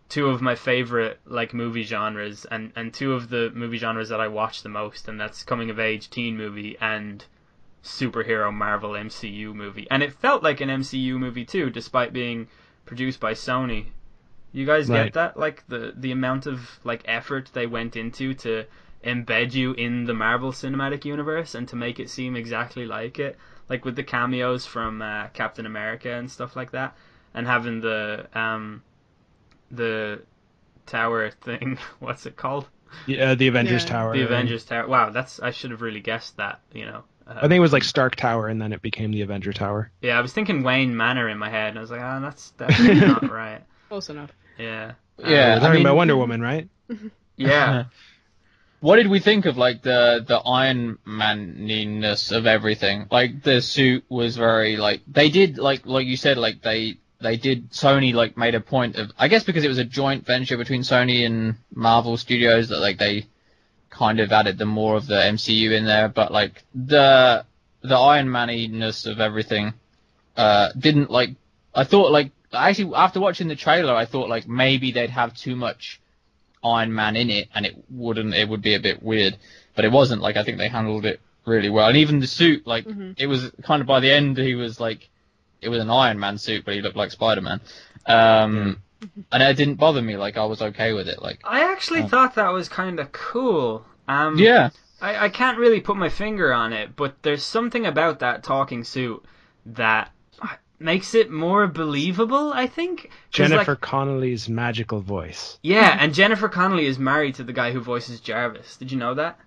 two of my favorite like movie genres, and two of the movie genres that I watch the most, and that's coming of age teen movie and superhero Marvel MCU movie. And it felt like an MCU movie too, despite being produced by Sony. You guys get that? Like the amount of like effort they went into to embed you in the Marvel Cinematic Universe and to make it seem exactly like it, like with the cameos from Captain America and stuff like that, and having the tower thing. What's it called? Yeah, the Avengers Tower. The Avengers Tower. Wow, I should have really guessed that. You know. I think it was like Stark Tower, and then it became the Avenger Tower. Yeah, I was thinking Wayne Manor in my head, and I was like, that's definitely not right. Close enough. Yeah. We're talking about Wonder Woman, right? Yeah. What did we think of like the Iron Man-ness of everything? Like the suit was very like they did like you said, like they did, Sony like made a point of, I guess because it was a joint venture between Sony and Marvel Studios, that like they kind of added the more of the MCU in there, but like the Iron Man-ness of everything didn't like, I thought like, actually after watching the trailer I thought like maybe they'd have too much Iron Man in it and it would be a bit weird, but it wasn't. Like I think they handled it really well, and even the suit, like it was kind of, by the end he was like, it was an Iron Man suit but he looked like Spider-Man, and it didn't bother me. Like I was okay with it. Like I actually thought that was kind of cool. Yeah, I can't really put my finger on it, but there's something about that talking suit that makes it more believable, I think. Jennifer Connelly's magical voice. Yeah, and Jennifer Connelly is married to the guy who voices Jarvis. Did you know that?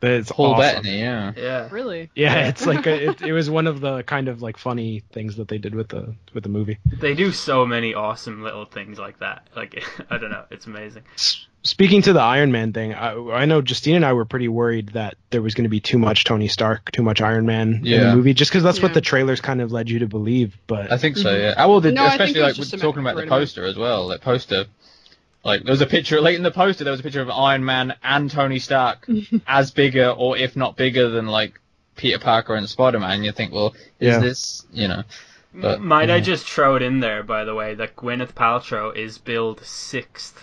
It's Paul awesome. Bettany, yeah. Yeah. Really? Yeah, it's like it was one of the kind of like funny things that they did with the movie. They do so many awesome little things like that. Like I don't know, it's amazing. speaking to the Iron Man thing, I know Justine and I were pretty worried that there was going to be too much Tony Stark, too much Iron Man in the movie, just because that's what the trailers kind of led you to believe. But I think so, yeah. Well, especially like we're talking about the poster as well. That poster, like there was a picture late in the poster. There was a picture of Iron Man and Tony Stark as bigger, or if not bigger, than like Peter Parker and Spider-Man. You think, well, is this, you know? But, might I just throw it in there, by the way, that Gwyneth Paltrow is billed 6th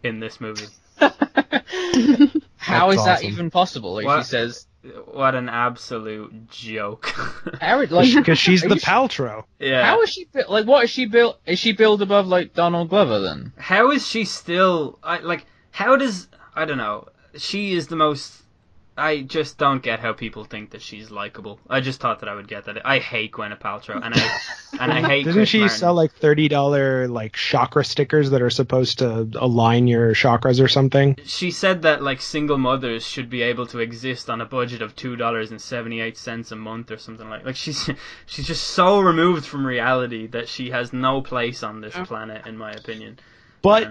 in this movie. How is that even possible? Like she says, what an absolute joke. Because she's the Paltrow. Yeah. How is she like? What is she built? Is she billed above like Donald Glover then? How is she still how does, I don't know. She is the most. I just don't get how people think that she's likable. I just thought that I would get that. I hate Gwyneth Paltrow, and I hate. Didn't she sell like $30 like chakra stickers that are supposed to align your chakras or something? She said that like single mothers should be able to exist on a budget of $2.78 a month or something like. Like she's just so removed from reality that she has no place on this planet, in my opinion. But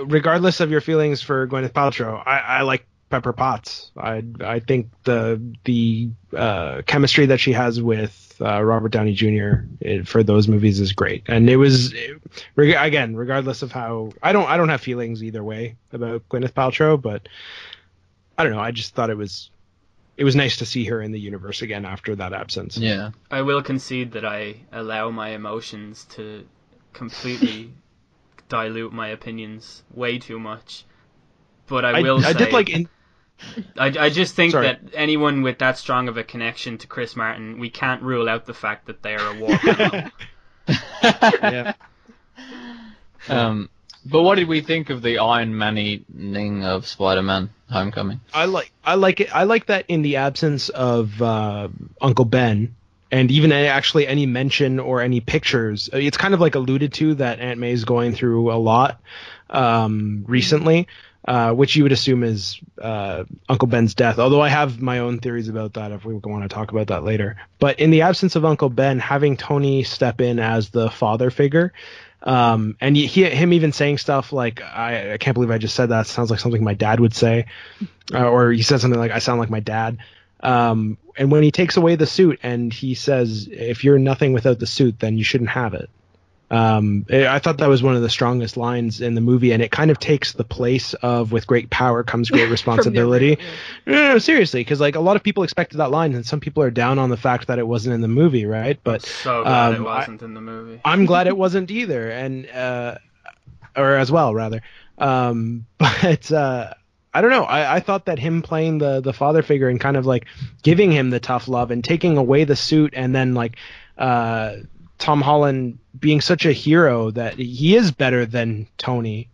regardless of your feelings for Gwyneth Paltrow, I like Pepper Potts. I think the chemistry that she has with Robert Downey Jr. For those movies is great, and it was again, regardless of how I don't have feelings either way about Gwyneth Paltrow, but I don't know. I just thought it was nice to see her in the universe again after that absence. Yeah, I will concede that I allow my emotions to completely dilute my opinions way too much. But I will say, did like I just think that anyone with that strong of a connection to Chris Martin, we can't rule out the fact that they are a war criminal. Yeah. But what did we think of the Iron Man-ing of Spider-Man: Homecoming? I like it. I like that in the absence of Uncle Ben, and even actually any mention or any pictures. It's kind of like alluded to that Aunt May's going through a lot recently. Which you would assume is Uncle Ben's death, although I have my own theories about that if we want to talk about that later. But in the absence of Uncle Ben, having Tony step in as the father figure, and him even saying stuff like, I can't believe I just said that. It sounds like something my dad would say. Or he said something like, I sound like my dad. And when he takes away the suit and he says, if you're nothing without the suit, then you shouldn't have it. I thought that was one of the strongest lines in the movie, and it kind of takes the place of "with great power comes great responsibility." No, seriously, because like a lot of people expected that line, and some people are down on the fact that it wasn't in the movie, right? But so glad it wasn't in the movie. I'm glad it wasn't either, and or as well rather. But I don't know. I thought that him playing the father figure and kind of like giving him the tough love and taking away the suit, and then like Tom Holland being such a hero that he is better than Tony,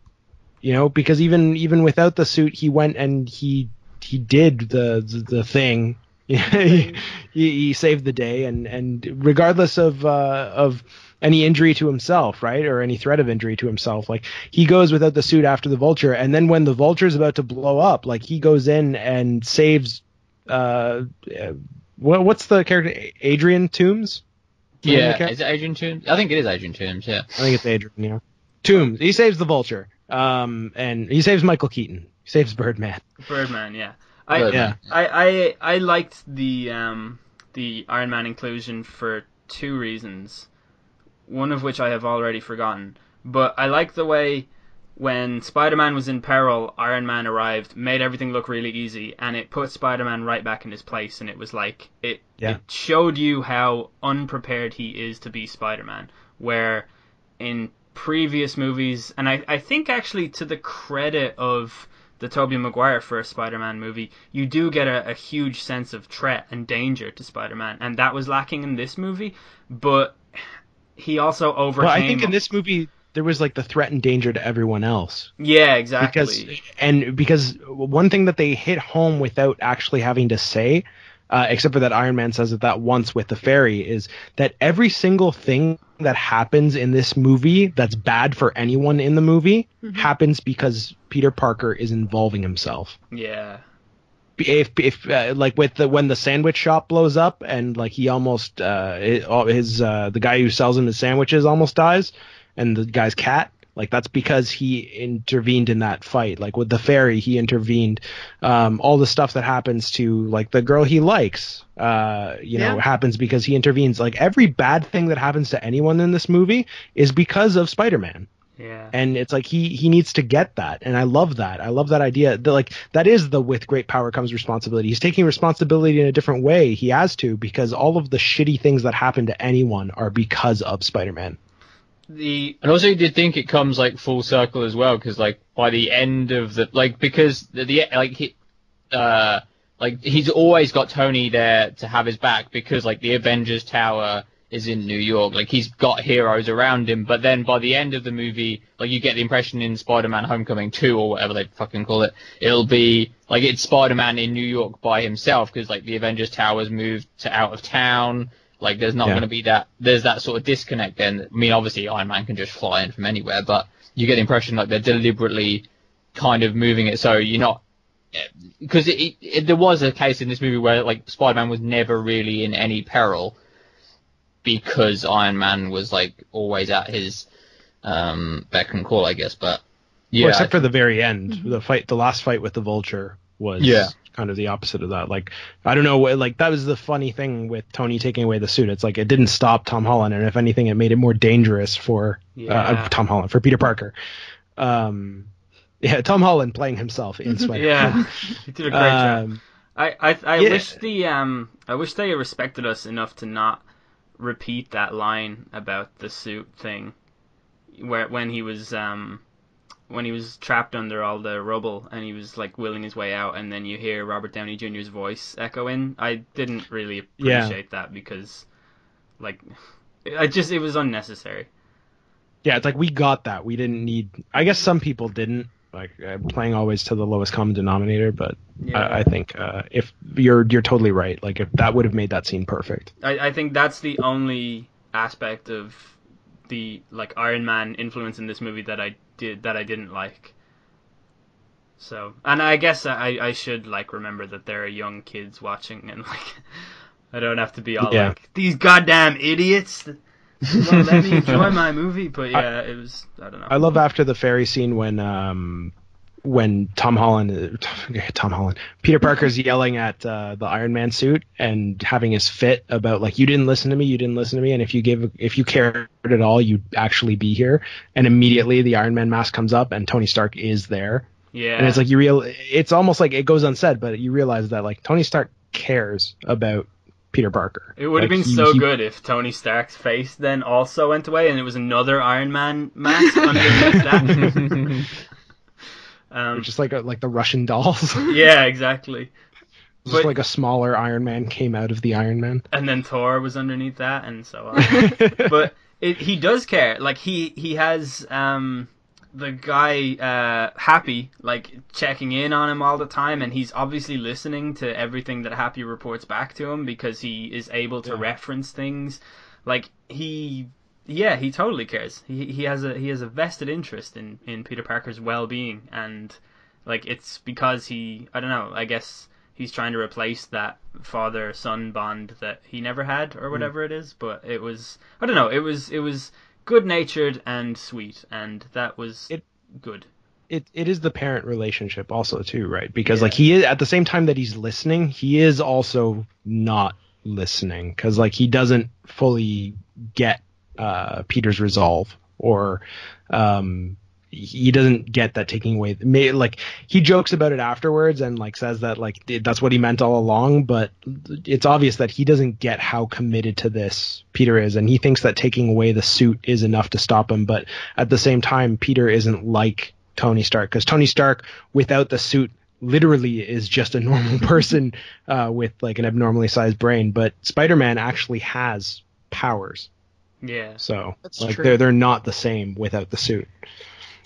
you know, because even without the suit, he went and he did the thing. he saved the day, and regardless of any injury to himself, right, or any threat of injury to himself, like he goes without the suit after the Vulture, and then when the Vulture is about to blow up, like he goes in and saves what's the character, Adrian Toomes? Yeah, is it Adrian Toomes? I think it is Adrian Toomes, yeah. I think it's Adrian, yeah. Toomes. He saves the Vulture. And he saves Michael Keaton. He saves Birdman. Birdman, yeah. I liked the Iron Man inclusion for two reasons. One of which I have already forgotten. But I like the way when Spider-Man was in peril, Iron Man arrived, made everything look really easy, and it put Spider-Man right back in his place, and it was like, it showed you how unprepared he is to be Spider-Man, where in previous movies, and I think actually to the credit of the Tobey Maguire first Spider-Man movie, you do get a huge sense of threat and danger to Spider-Man, and that was lacking in this movie, but he also overcame... Well, I think in this movie... there was like the threat and danger to everyone else. Yeah, exactly. Because one thing that they hit home without actually having to say, except for that Iron Man says it that once with the fairy, is that every single thing that happens in this movie that's bad for anyone in the movie happens because Peter Parker is involving himself. Yeah. If like with when the sandwich shop blows up and like he almost the guy who sells him his sandwiches almost dies. And the guy's cat, Like, that's because he intervened in that fight. Like, with the fairy, he intervened. All the stuff that happens to, like, the girl he likes, happens because he intervenes. Like, every bad thing that happens to anyone in this movie is because of Spider-Man. Yeah. And it's like he needs to get that, and I love that. I love that idea. That is the with great power comes responsibility. He's taking responsibility in a different way. He has to, because all of the shitty things that happen to anyone are because of Spider-Man. And also you did think it comes like full circle as well, because like by the end of the he's always got Tony there to have his back, because like the Avengers Tower is in New York. Like, he's got heroes around him, but then by the end of the movie, like, you get the impression in Spider-Man Homecoming 2 or whatever they fucking call it, it'll be like it's Spider-Man in New York by himself, because like the Avengers Tower's moved to out of town. Like, there's not going to be there's that sort of disconnect then. I mean, obviously Iron Man can just fly in from anywhere, but you get the impression like they're deliberately kind of moving it so you're not, because there was a case in this movie where like Spider-Man was never really in any peril, because Iron Man was like always at his beck and call, I guess. But yeah, well, except for the very end, the last fight with the Vulture was kind of the opposite of that. Like, I don't know, like, that was the funny thing with Tony taking away the suit. It's like it didn't stop Tom Holland, and if anything, it made it more dangerous for for Peter Parker. Tom Holland playing himself in Spider-Man. Yeah, he did a great job. I wish they respected us enough to not repeat that line about the suit thing, where when he was trapped under all the rubble and he was like willing his way out, and then you hear Robert Downey Jr.'s voice echo in. I didn't really appreciate that, because like it was unnecessary. Yeah, it's like we got that. We didn't need. I guess some people didn't. Like, playing always to the lowest common denominator, but I think if you're totally right. Like, if that would have made that scene perfect. I think that's the only aspect of the like Iron Man influence in this movie that I didn't like. So, and I guess I should like remember that there are young kids watching, and like I don't have to be all like, these goddamn idiots. Well, let me enjoy my movie, but it was, I don't know. I love after the fairy scene when Tom Holland, Peter Parker's yelling at the Iron Man suit and having his fit about like, you didn't listen to me, and if you cared at all, you'd actually be here. And immediately the Iron Man mask comes up and Tony Stark is there. Yeah. And it's like it's almost like it goes unsaid, but you realize that like Tony Stark cares about Peter Parker. It would have been so good if Tony Stark's face then also went away and it was another Iron Man mask underneath that. Just like the Russian dolls. Yeah, exactly. Just like a smaller Iron Man came out of the Iron Man. And then Thor was underneath that, and so on. But he does care. Like, he has the guy Happy like checking in on him all the time, and he's obviously listening to everything that Happy reports back to him, because he is able to reference things. Like, he totally cares. He has a vested interest in Peter Parker's well-being, and like, it's because I don't know, I guess he's trying to replace that father-son bond that he never had, or whatever it is. But it was, I don't know, it was good-natured and sweet, and that was good. It is the parent relationship also too, right? Because like, he is, at the same time that he's listening, he is also not listening, because like, he doesn't fully get Peter's resolve, or he doesn't get that taking away. Like, he jokes about it afterwards and like says that like that's what he meant all along, but it's obvious that he doesn't get how committed to this Peter is, and he thinks that taking away the suit is enough to stop him. But at the same time, Peter isn't like Tony Stark, because Tony Stark without the suit literally is just a normal person with like an abnormally sized brain, but Spider-Man actually has powers. Yeah. So like, they're not the same without the suit.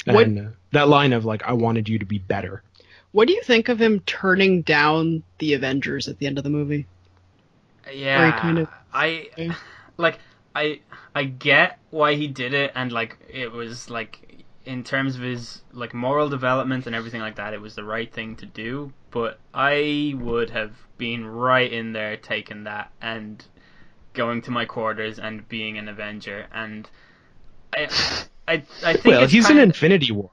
And that line of like, I wanted you to be better. What do you think of him turning down the Avengers at the end of the movie? Yeah, kind of, I get why he did it, and like, it was like, in terms of his like moral development and everything like that, it was the right thing to do. But I would have been right in there taking that and going to my quarters and being an Avenger. And I think well, he's in Infinity War.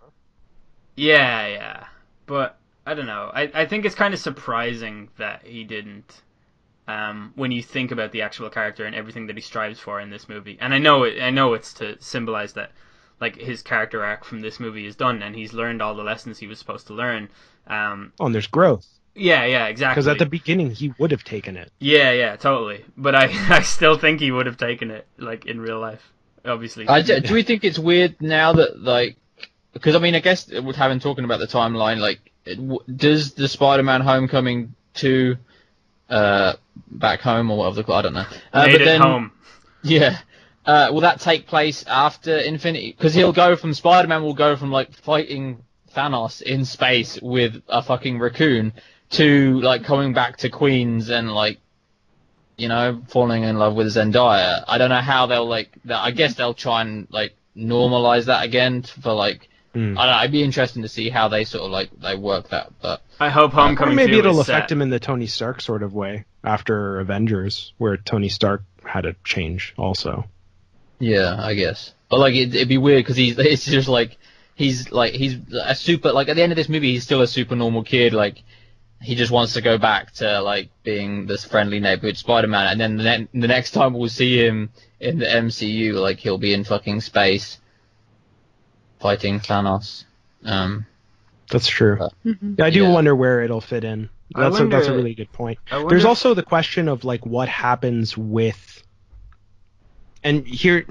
Yeah, but I don't know. I think it's kind of surprising that he didn't. When you think about the actual character and everything that he strives for in this movie, and I know it's to symbolize that, like, his character arc from this movie is done and he's learned all the lessons he was supposed to learn. And there's growth. Yeah, exactly. Because at the beginning he would have taken it. Yeah, totally. But I still think he would have taken it, like, in real life, obviously. Do we think it's weird now that, like, because I mean, I guess with having talking about the timeline, like, does the Spider-Man Homecoming 2 back home or whatever I don't know. Made it home. Yeah. Will that take place after Infinity? Because Spider-Man will go from, like, fighting Thanos in space with a fucking raccoon to, like, coming back to Queens and, like, you know, falling in love with Zendaya. I don't know how they'll, like, I guess they'll try and, like, normalize that again for, like, I don't know, it'd be interesting to see how they sort of, like, they work that, but... I hope Homecoming 2 maybe it'll is affect him in the Tony Stark sort of way after Avengers, where Tony Stark had a change also. Yeah, I guess. But, like, it'd be weird because it's just like he's a super, like, at the end of this movie he's still a super normal kid, like, he just wants to go back to, like, being this friendly neighborhood Spider-Man, and then the next time we'll see him in the MCU, like, he'll be in fucking space fighting Thanos. That's true. I do wonder where it'll fit in. That's a really good point. There's also the question of, like, what happens with, and here,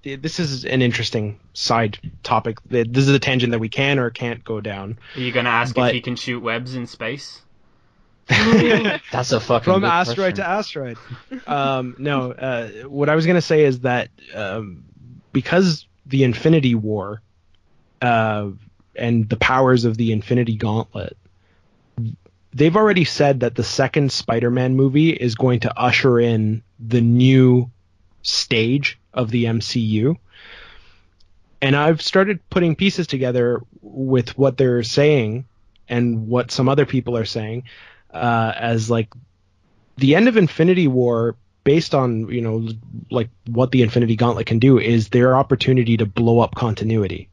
this is an interesting side topic. This is a tangent that we can or can't go down. Are you going to ask if he can shoot webs in space? That's a fucking From good asteroid question. to asteroid. No, what I was going to say is that because the Infinity War and the powers of the Infinity Gauntlet, they've already said that the second Spider-Man movie is going to usher in the new stage of the MCU. And I've started putting pieces together with what they're saying and what some other people are saying as, like, the end of Infinity War, based on, you know, like, what the Infinity Gauntlet can do, is their opportunity to blow up continuity.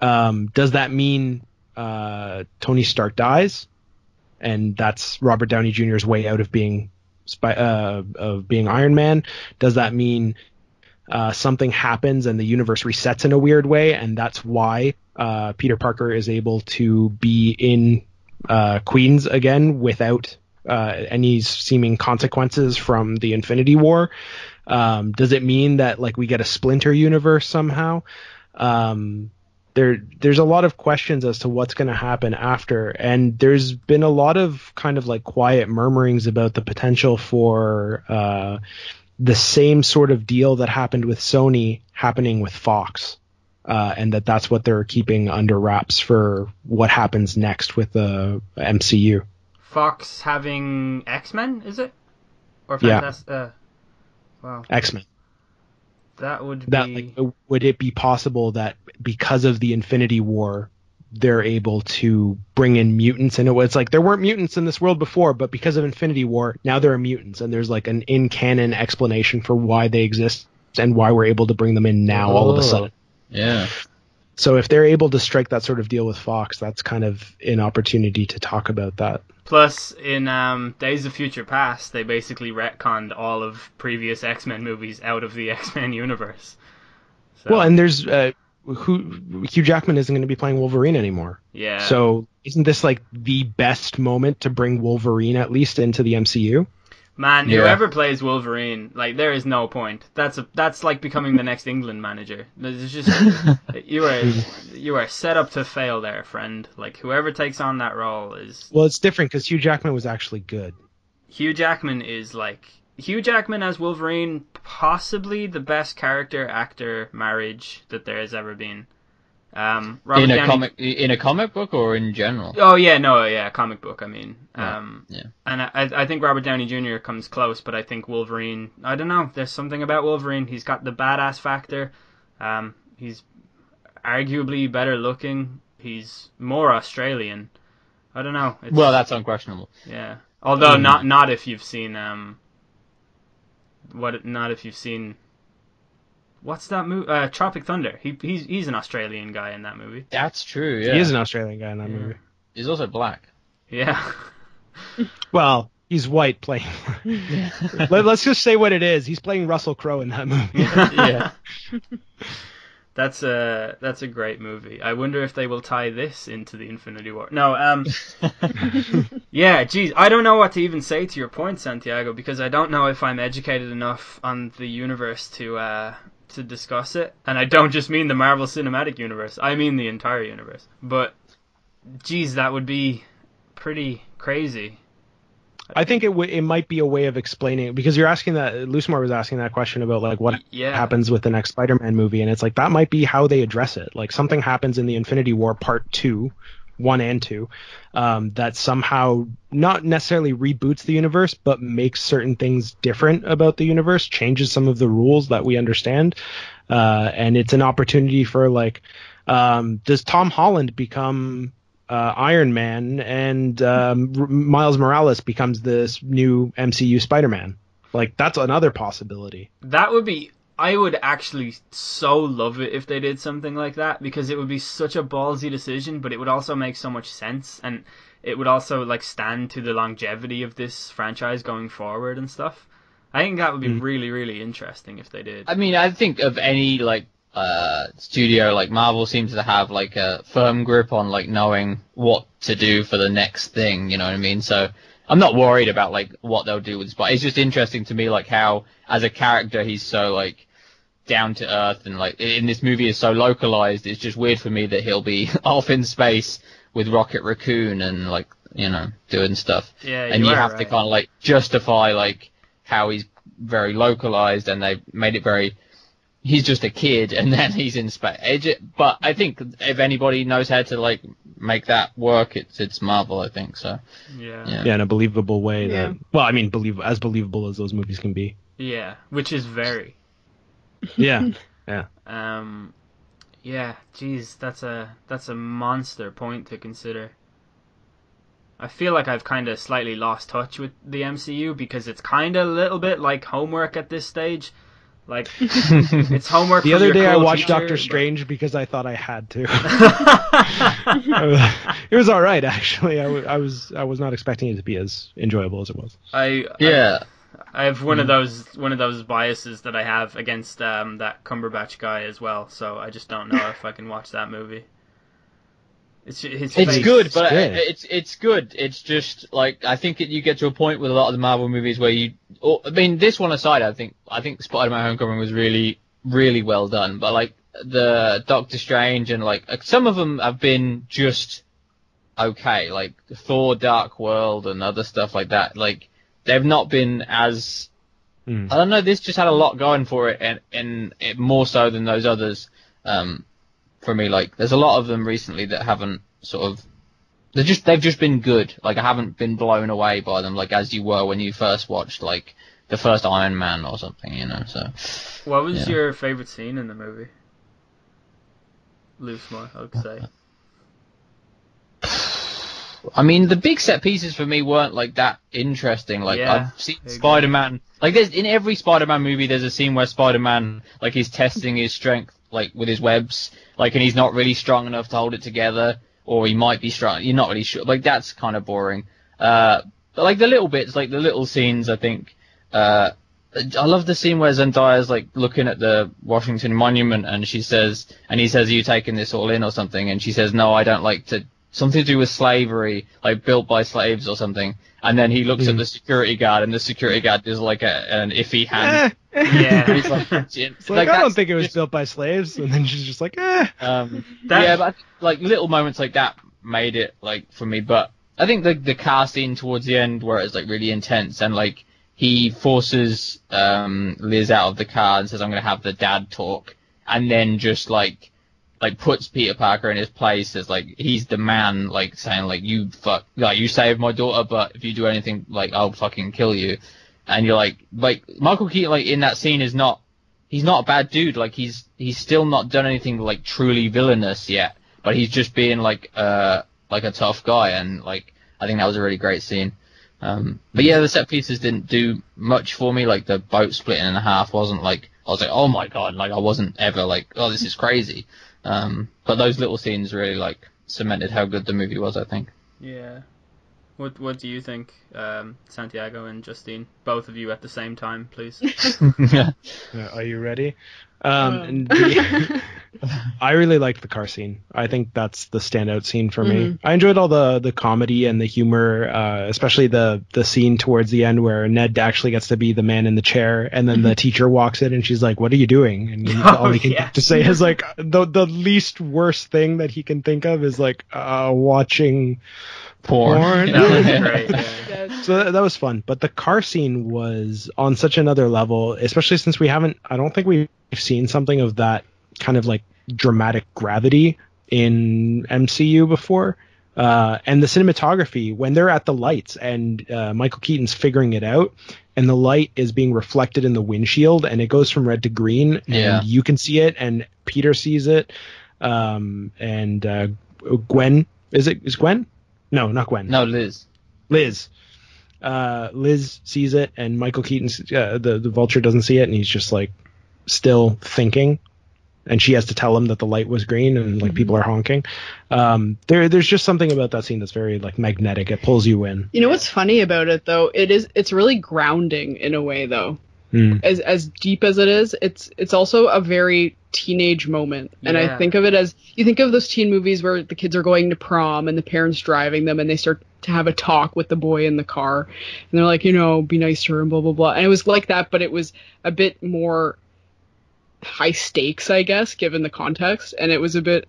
Does that mean Tony Stark dies, and that's Robert Downey Jr.'s way out of being Iron Man? Does that mean something happens and the universe resets in a weird way, and that's why Peter Parker is able to be in Queens again without any seeming consequences from the Infinity War? Does it mean that, like, we get a Splinter universe somehow? There's a lot of questions as to what's going to happen after, and there's been a lot of kind of, like, quiet murmurings about the potential for the same sort of deal that happened with Sony happening with Fox, and that's what they're keeping under wraps for what happens next with the MCU. Fox having X-Men, is it? Or Fantastic? Yeah. Wow. X-Men. That would be... would it be possible that because of the Infinity War, they're able to bring in mutants? And it's like, there weren't mutants in this world before, but because of Infinity War, now there are mutants, and there's, like, an in-canon explanation for why they exist and why we're able to bring them in now all of a sudden. Yeah. So if they're able to strike that sort of deal with Fox, that's kind of an opportunity to talk about that. Plus, in Days of Future Past, they basically retconned all of previous X-Men movies out of the X-Men universe. So. Well, and there's Hugh Jackman isn't going to be playing Wolverine anymore. Yeah. So isn't this, like, the best moment to bring Wolverine at least into the MCU? Man, whoever plays Wolverine, like, there is no point. That's like becoming the next England manager. There's just you are set up to fail there, friend. Like, whoever takes on that role is... Well, it's different because Hugh Jackman was actually good. Hugh Jackman as Wolverine, possibly the best character actor marriage that there has ever been. In a comic book or in general? Oh yeah, comic book. I mean, yeah. And I think Robert Downey Jr. comes close, but I think Wolverine. I don't know. There's something about Wolverine. He's got the badass factor. He's arguably better looking. He's more Australian. I don't know. Well, that's unquestionable. Yeah. Although not if you've seen what's that movie? Tropic Thunder. He's an Australian guy in that movie. That's true. Yeah, He is an Australian guy in that movie. He's also black. Yeah. Well, he's white playing. Let's just say what it is. He's playing Russell Crowe in that movie. Yeah. That's a great movie. I wonder if they will tie this into the Infinity War. No, yeah, geez, I don't know what to even say to your point, Santiago, because I don't know if I'm educated enough on the universe to discuss it. And I don't just mean the Marvel Cinematic Universe. I mean the entire universe. But, geez, that would be pretty crazy. I think it might be a way of explaining it, because you're asking that, Loosemore was asking that question about like what happens with the next Spider-Man movie, and it's like that might be how they address it. Like something happens in the Infinity War Part 2, 1 and 2, that somehow not necessarily reboots the universe, but makes certain things different about the universe, changes some of the rules that we understand, and it's an opportunity for like, does Tom Holland become Iron Man, and Miles Morales becomes this new MCU Spider-Man? Like, that's another possibility. That would be... I would actually so love it if they did something like that, because it would be such a ballsy decision, but it would also make so much sense, and it would also like stand to the longevity of this franchise going forward and stuff. I think that would be really, really interesting if they did. I mean, I think of any like studio, like Marvel seems to have like a firm grip on like knowing what to do for the next thing, you know what I mean? So I'm not worried about like what they'll do with Spider. It's just interesting to me like how as a character he's so like down to earth, and like in this movie is so localized. It's just weird for me that he'll be off in space with Rocket Raccoon and like, you know, doing stuff. Yeah, and you have to kind of like justify like how he's very localized, and they made it very, he's just a kid, and then he's in space. But I think if anybody knows how to like make that work, it's Marvel, I think. So yeah, in a believable way. That, well, I mean, as believable as those movies can be. Yeah, which is very. Yeah. Yeah. Geez, that's a monster point to consider. I feel like I've kind of slightly lost touch with the MCU because it's kind of a little bit like homework at this stage. Like, it's homework. The other day I watched teacher, Doctor Strange because I thought I had to. It was all right, actually. I was not expecting it to be as enjoyable as it was. I have one of those biases that I have against that Cumberbatch guy as well. So I just don't know if I can watch that movie. It's good, but it's good. It's just like I think you get to a point with a lot of the Marvel movies where I mean, this one aside, I think Spider-Man: Homecoming was really, really well done. But like the Doctor Strange and like some of them have been just okay, like Thor: Dark World and other stuff like that. Like they've not been as I don't know. This just had a lot going for it, and it more so than those others. For me, like, there's a lot of them recently that haven't sort of, they've just been good. Like, I haven't been blown away by them, like, as you were when you first watched, like, the first Iron Man or something, you know, so. What was your favorite scene in the movie? Loosemore, I would say. I mean, the big set pieces for me weren't, like, that interesting. Like, I've seen Spider-Man, like, in every Spider-Man movie, there's a scene where Spider-Man, like, he's testing his strength, like, with his webs, like, and he's not really strong enough to hold it together, or he might be strong, you're not really sure, like, that's kind of boring. But, like, the little bits, like, the little scenes, I think, I love the scene where Zendaya's, like, looking at the Washington Monument, and he says, are you taking this all in or something? And she says, no, I don't like to, something to do with slavery, like, built by slaves or something. And then he looks at the security guard, and the security guard is like an iffy hand. Yeah. He's like I don't think it was built by slaves. And then she's just like, but like little moments like that made it like for me. But I think the car scene towards the end where it's like really intense, and like he forces Liz out of the car and says, I'm going to have the dad talk, and then just like puts Peter Parker in his place as like he's the man, like saying like you saved my daughter, but if you do anything, like I'll fucking kill you. And you're like Michael Keaton, like in that scene he's not a bad dude, like he's still not done anything like truly villainous yet, but he's just being like a tough guy, and like I think that was a really great scene. But yeah, the set pieces didn't do much for me. Like the boat splitting in half wasn't like I was like, oh my god, like I wasn't ever like, oh, this is crazy. But those little scenes really like cemented how good the movie was, I think. Yeah. What do you think, Santiago and Justine? Both of you at the same time, please. Are you ready? I really liked the car scene. I think that's the standout scene for me. I enjoyed all the comedy and the humor, especially the scene towards the end where Ned actually gets to be the man in the chair, and then the teacher walks in and she's like, "What are you doing?" And all he can to say is like the least worst thing that he can think of is like watching porn. That was great. Yeah. So that was fun, but the car scene was on such another level, especially since I don't think we've seen something of that kind of like dramatic gravity in MCU before. And the cinematography, when they're at the lights and Michael Keaton's figuring it out, and the light is being reflected in the windshield, and it goes from red to green, and you can see it, and Peter sees it, and Gwen, is Gwen? No, not Gwen. No, Liz. Liz sees it, and Michael Keaton's the Vulture doesn't see it, and he's just like still thinking, and she has to tell him that the light was green and like people are honking. There's just something about that scene that's very like magnetic. It pulls you in. You know what's funny about it though? It's really grounding in a way though. As deep as it is, it's also a very teenage moment. And I think of it as, you think of those teen movies where the kids are going to prom and the parents driving them and they start to have a talk with the boy in the car and they're like, be nice to her and blah, blah, blah. And it was like that, but it was a bit more high stakes, I guess, given the context. And it was it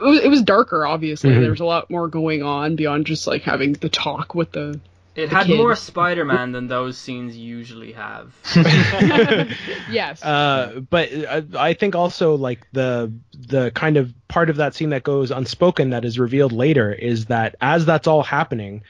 was darker, obviously. There was a lot more going on beyond just like having the talk with the It had kid. more Spider-Man than those scenes usually have. Yes. But I think also like the kind of part of that scene that goes unspoken that is revealed later is that as that's all happening,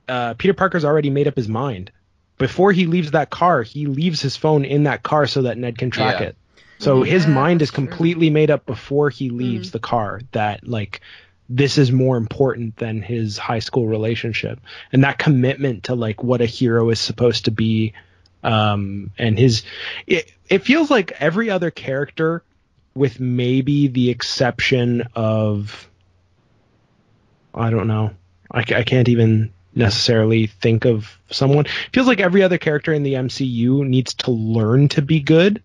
Peter Parker's already made up his mind. Before he leaves that car, he leaves his phone in that car so that Ned can track it. So his mind is completely made up before he leaves the car that like this is more important than his high school relationship, and that commitment to like what a hero is supposed to be. And it feels like every other character, with maybe the exception of, I don't know, I can't even necessarily think of someone. It feels like every other character in the MCU needs to learn to be good.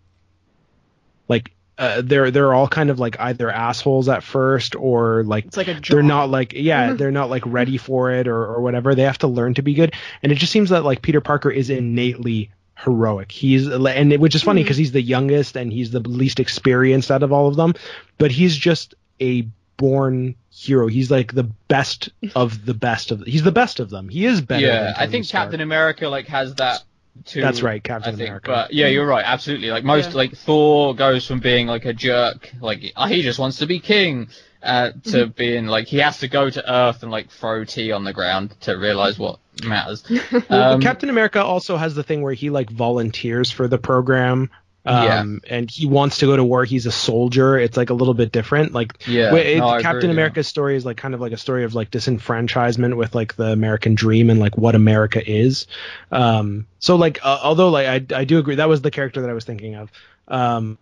Like they're all kind of like either assholes at first or like, it's like a job. They're not like they're not like ready for it or whatever. They have to learn to be good, and it just seems that like Peter Parker is innately heroic. Which is funny because he's the youngest and he's the least experienced out of all of them, but he's just a born hero. He's like the best of the best of. He's the best of them. He is better. Yeah, I think Captain America like has that. That's right, Captain America. But yeah, you're right, absolutely. Like like Thor goes from being like a jerk, like he just wants to be king, to being like he has to go to Earth and like throw tea on the ground to realize what matters. Captain America also has the thing where he like volunteers for the program. And he wants to go to war. He's a soldier. It's like a little bit different. Like Captain America's story is like kind of like a story of like disenfranchisement with like the American dream and like what America is. So like although like I do agree that was the character that I was thinking of.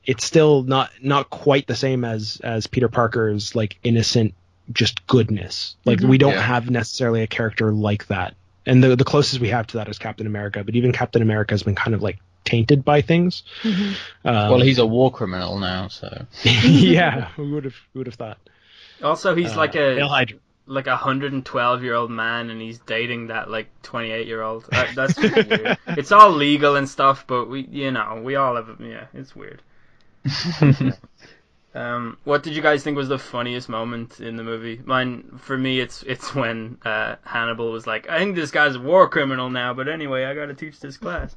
It's still not quite the same as Peter Parker's like innocent just goodness. Like we don't have necessarily a character like that. And the closest we have to that is Captain America. But even Captain America has been kind of like tainted by things. Well, he's a war criminal now, so yeah, who would have thought? Also, he's like a Hail Hydra. like 112-year-old man, and he's dating that like 28-year-old. That's just weird. It's all legal and stuff, but we all have it's weird. What did you guys think was the funniest moment in the movie? For me, it's when Hannibal was like, I think this guy's a war criminal now, but anyway, I gotta teach this class.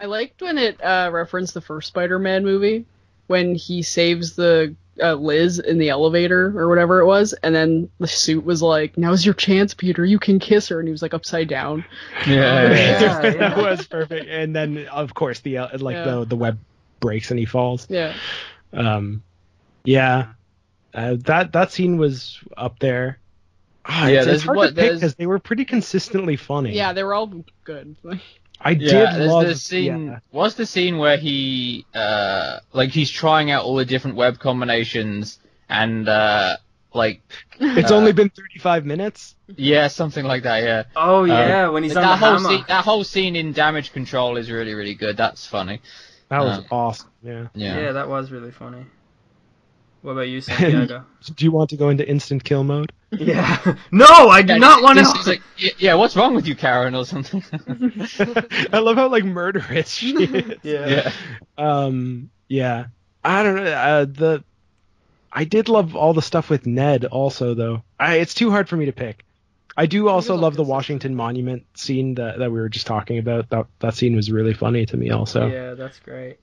I liked when it referenced the first Spider-Man movie, when he saves the Liz in the elevator or whatever it was, and then the suit was like, now's your chance, Peter, you can kiss her, and he was like upside down. Yeah. That was perfect. And then of course the web breaks and he falls. Yeah. That scene was up there. It's hard to pick because they were pretty consistently funny. Yeah, they were all good. I did love the scene. Yeah. What's the scene where he he's trying out all the different web combinations and it's only been 35 minutes? Yeah, something like that, yeah. Oh yeah, when he's on the hammer. That whole scene in Damage Control is really, really good. That's funny. That was awesome, yeah. Yeah, that was really funny. What about you, Santiago? Do you want to go into instant kill mode? Yeah. No, I do not want to. Yeah, what's wrong with you, Karen, or something? I love how murderous she is. Yeah. Yeah. I don't know. I did love all the stuff with Ned also, though. It's too hard for me to pick. I do also love the Washington Monument scene that we were just talking about. That scene was really funny to me also. Yeah, that's great.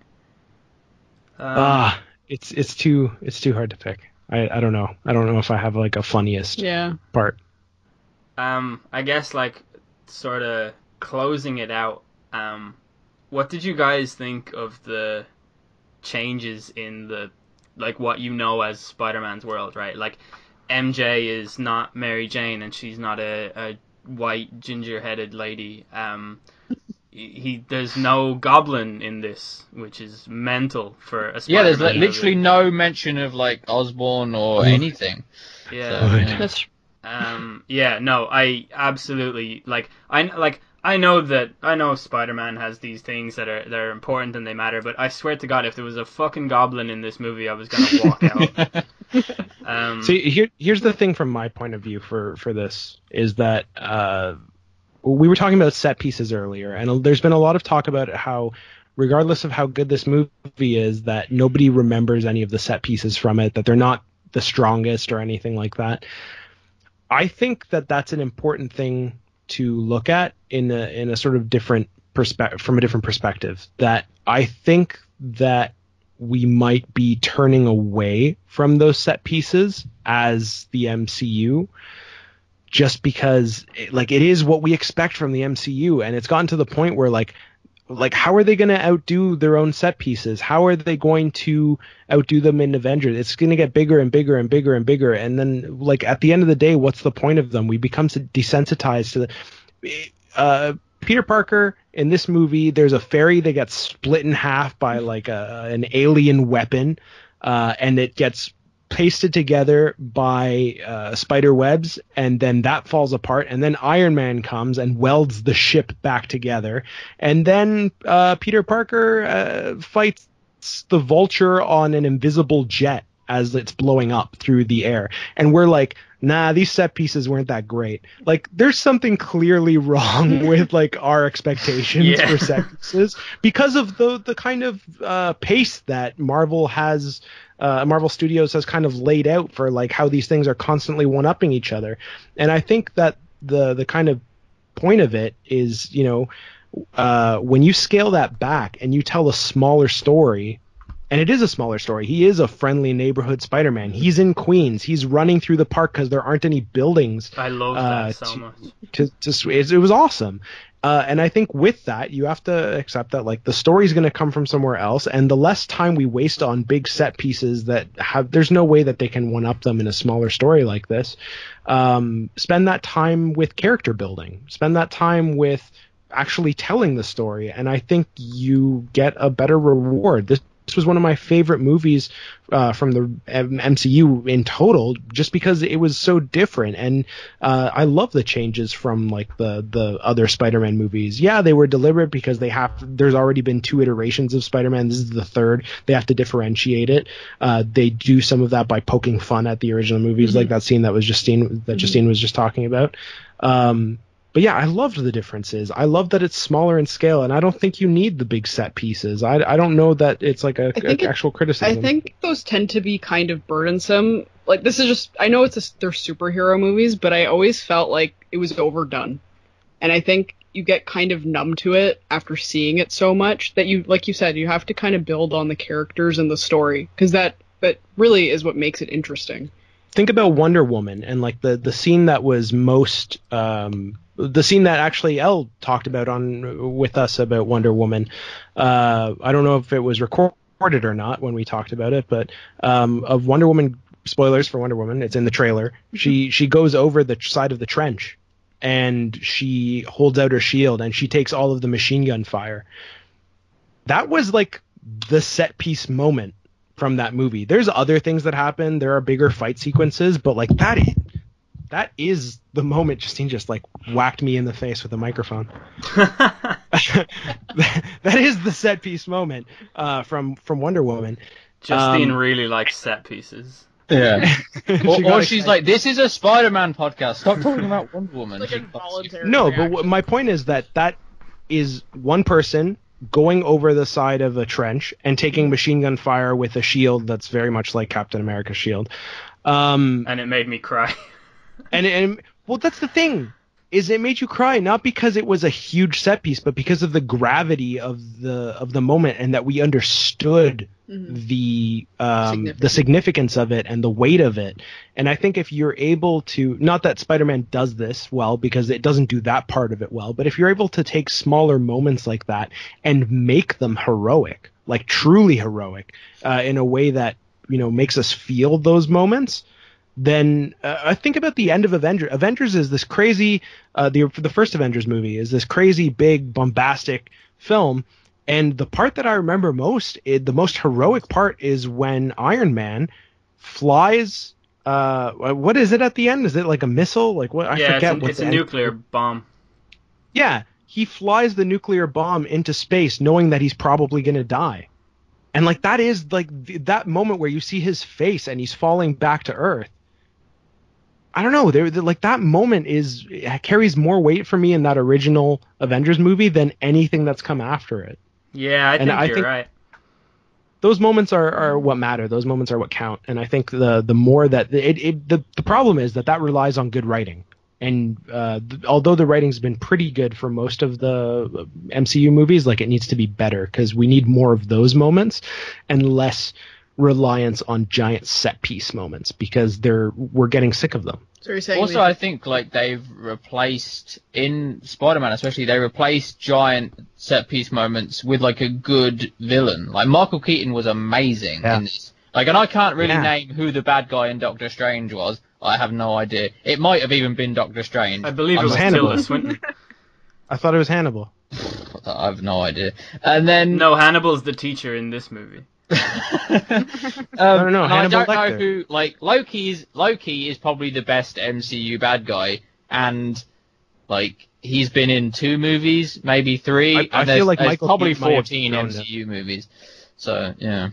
It's too hard to pick. I don't know. I don't know if I have a funniest part. I guess sort of closing it out. What did you guys think of the changes in the what as Spider-Man's world, right? MJ is not Mary Jane and she's not a white ginger-headed lady. There's no Goblin in this, which is mental for a Spider-Man. Yeah, there's literally no mention of Osborn or anything. Yeah. So, I absolutely I know Spider-Man has these things that are important and they matter, but I swear to God, if there was a fucking Goblin in this movie, I was gonna walk out. See, here's the thing from my point of view for this is that we were talking about set pieces earlier, and there's been a lot of talk about how, regardless of how good this movie is, that nobody remembers any of the set pieces from it, that they're not the strongest or anything like that. I think that that's an important thing to look at in a sort of different perspective, from a different perspective. That I think that we might be turning away from those set pieces as the MCU, just because it is what we expect from the MCU, and it's gotten to the point where how are they going to outdo their own set pieces? How are they going to outdo them in Avengers? It's going to get bigger and bigger and bigger and bigger. And then at the end of the day, what's the point of them? We become desensitized to the Peter Parker in this movie. There's a fairy that gets split in half by an alien weapon, and it gets pasted together by spider webs, and then that falls apart, and then Iron Man comes and welds the ship back together, and then Peter Parker fights the Vulture on an invisible jet as it's blowing up through the air, and we're like, nah, these set pieces weren't that great. There's something clearly wrong with our expectations for set pieces because of the kind of pace that Marvel Studios has kind of laid out for how these things are constantly one-upping each other. And I think that the kind of point of it is, when you scale that back and you tell a smaller story, and it is a smaller story. He is a friendly neighborhood Spider-Man. He's in Queens. He's running through the park because there aren't any buildings. I love that so much. It was awesome. And I think with that, you have to accept that the story's going to come from somewhere else, and the less time we waste on big set pieces there's no way that they can one-up them in a smaller story like this. Spend that time with character building. Spend that time with actually telling the story, and I think you get a better reward. This was one of my favorite movies from the MCU in total, just because it was so different. And I love the changes from the other Spider-Man movies. Yeah, they were deliberate because there's already been 2 iterations of Spider-Man. This is the 3rd. They have to differentiate it. They do some of that by poking fun at the original movies, like that scene that Justine was just talking about. But yeah, I loved the differences. I love that it's smaller in scale, and I don't think you need the big set pieces. I don't know that it's actual criticism. I think those tend to be kind of burdensome. This is just, I know they're superhero movies, but I always felt like it was overdone. And I think you get kind of numb to it after seeing it so much that you, like you said, you have to kind of build on the characters and the story, because that really is what makes it interesting. Think about Wonder Woman and the scene that was most the scene that actually Elle talked about with us about Wonder Woman. I don't know if it was recorded or not when we talked about it, but of Wonder Woman, spoilers for Wonder Woman, it's in the trailer. She goes over the side of the trench and she holds out her shield and she takes all of the machine gun fire. That was like the set piece moment from that movie. There's other things that happen. There are bigger fight sequences, but like that is the moment Justine just like whacked me in the face with a microphone. That is the set piece moment from Wonder Woman. Justine really likes set pieces. Yeah. or she's like, this is a Spider-Man podcast. Stop talking about Wonder Woman. Like involuntary no, reaction. but my point is that is one person going over the side of a trench and taking machine gun fire with a shield that's very much like Captain America's shield. And it made me cry. and well, that's the thing. Is it made you cry not because it was a huge set piece, but because of the gravity of the moment, and that we understood the significance of it and the weight of it. And I think if you're able to, not that Spider-Man does this well, because it doesn't do that part of it well, but if you're able to take smaller moments like that and make them heroic, like truly heroic, in a way that, you know, makes us feel those moments, then I think about the end of Avengers. Avengers is this crazy, the first Avengers movie is this crazy, big, bombastic film. And the part that I remember most, the most heroic part, is when Iron Man flies. What is it at the end? Is it like a missile? Like what? I forget. It's a nuclear bomb. Yeah, he flies the nuclear bomb into space, knowing that he's probably going to die. And like that is like that moment where you see his face and he's falling back to Earth. I don't know. Like that moment carries more weight for me in that original Avengers movie than anything that's come after it. Yeah, I think you're right. Those moments are what matter. Those moments are what count. And I think the more that the problem is that relies on good writing. And although the writing's been pretty good for most of the MCU movies, like it needs to be better, because we need more of those moments and less reliance on giant set piece moments, because we're getting sick of them. So you're saying also, I think like they've replaced, in Spider-Man especially, they replaced giant set piece moments with like a good villain. Like Michael Keaton was amazing in this. Like, and I can't really name who the bad guy in Doctor Strange was. I have no idea. It might have even been Doctor Strange. I believe it was Tilda Swinton. I thought it was Hannibal. I have no idea. And then no, Hannibal's the teacher in this movie. No. I don't know who. Like Loki is probably the best MCU bad guy, and like he's been in 2 movies, maybe 3. I feel like Michael probably Keaton 14 MCU movies. So yeah.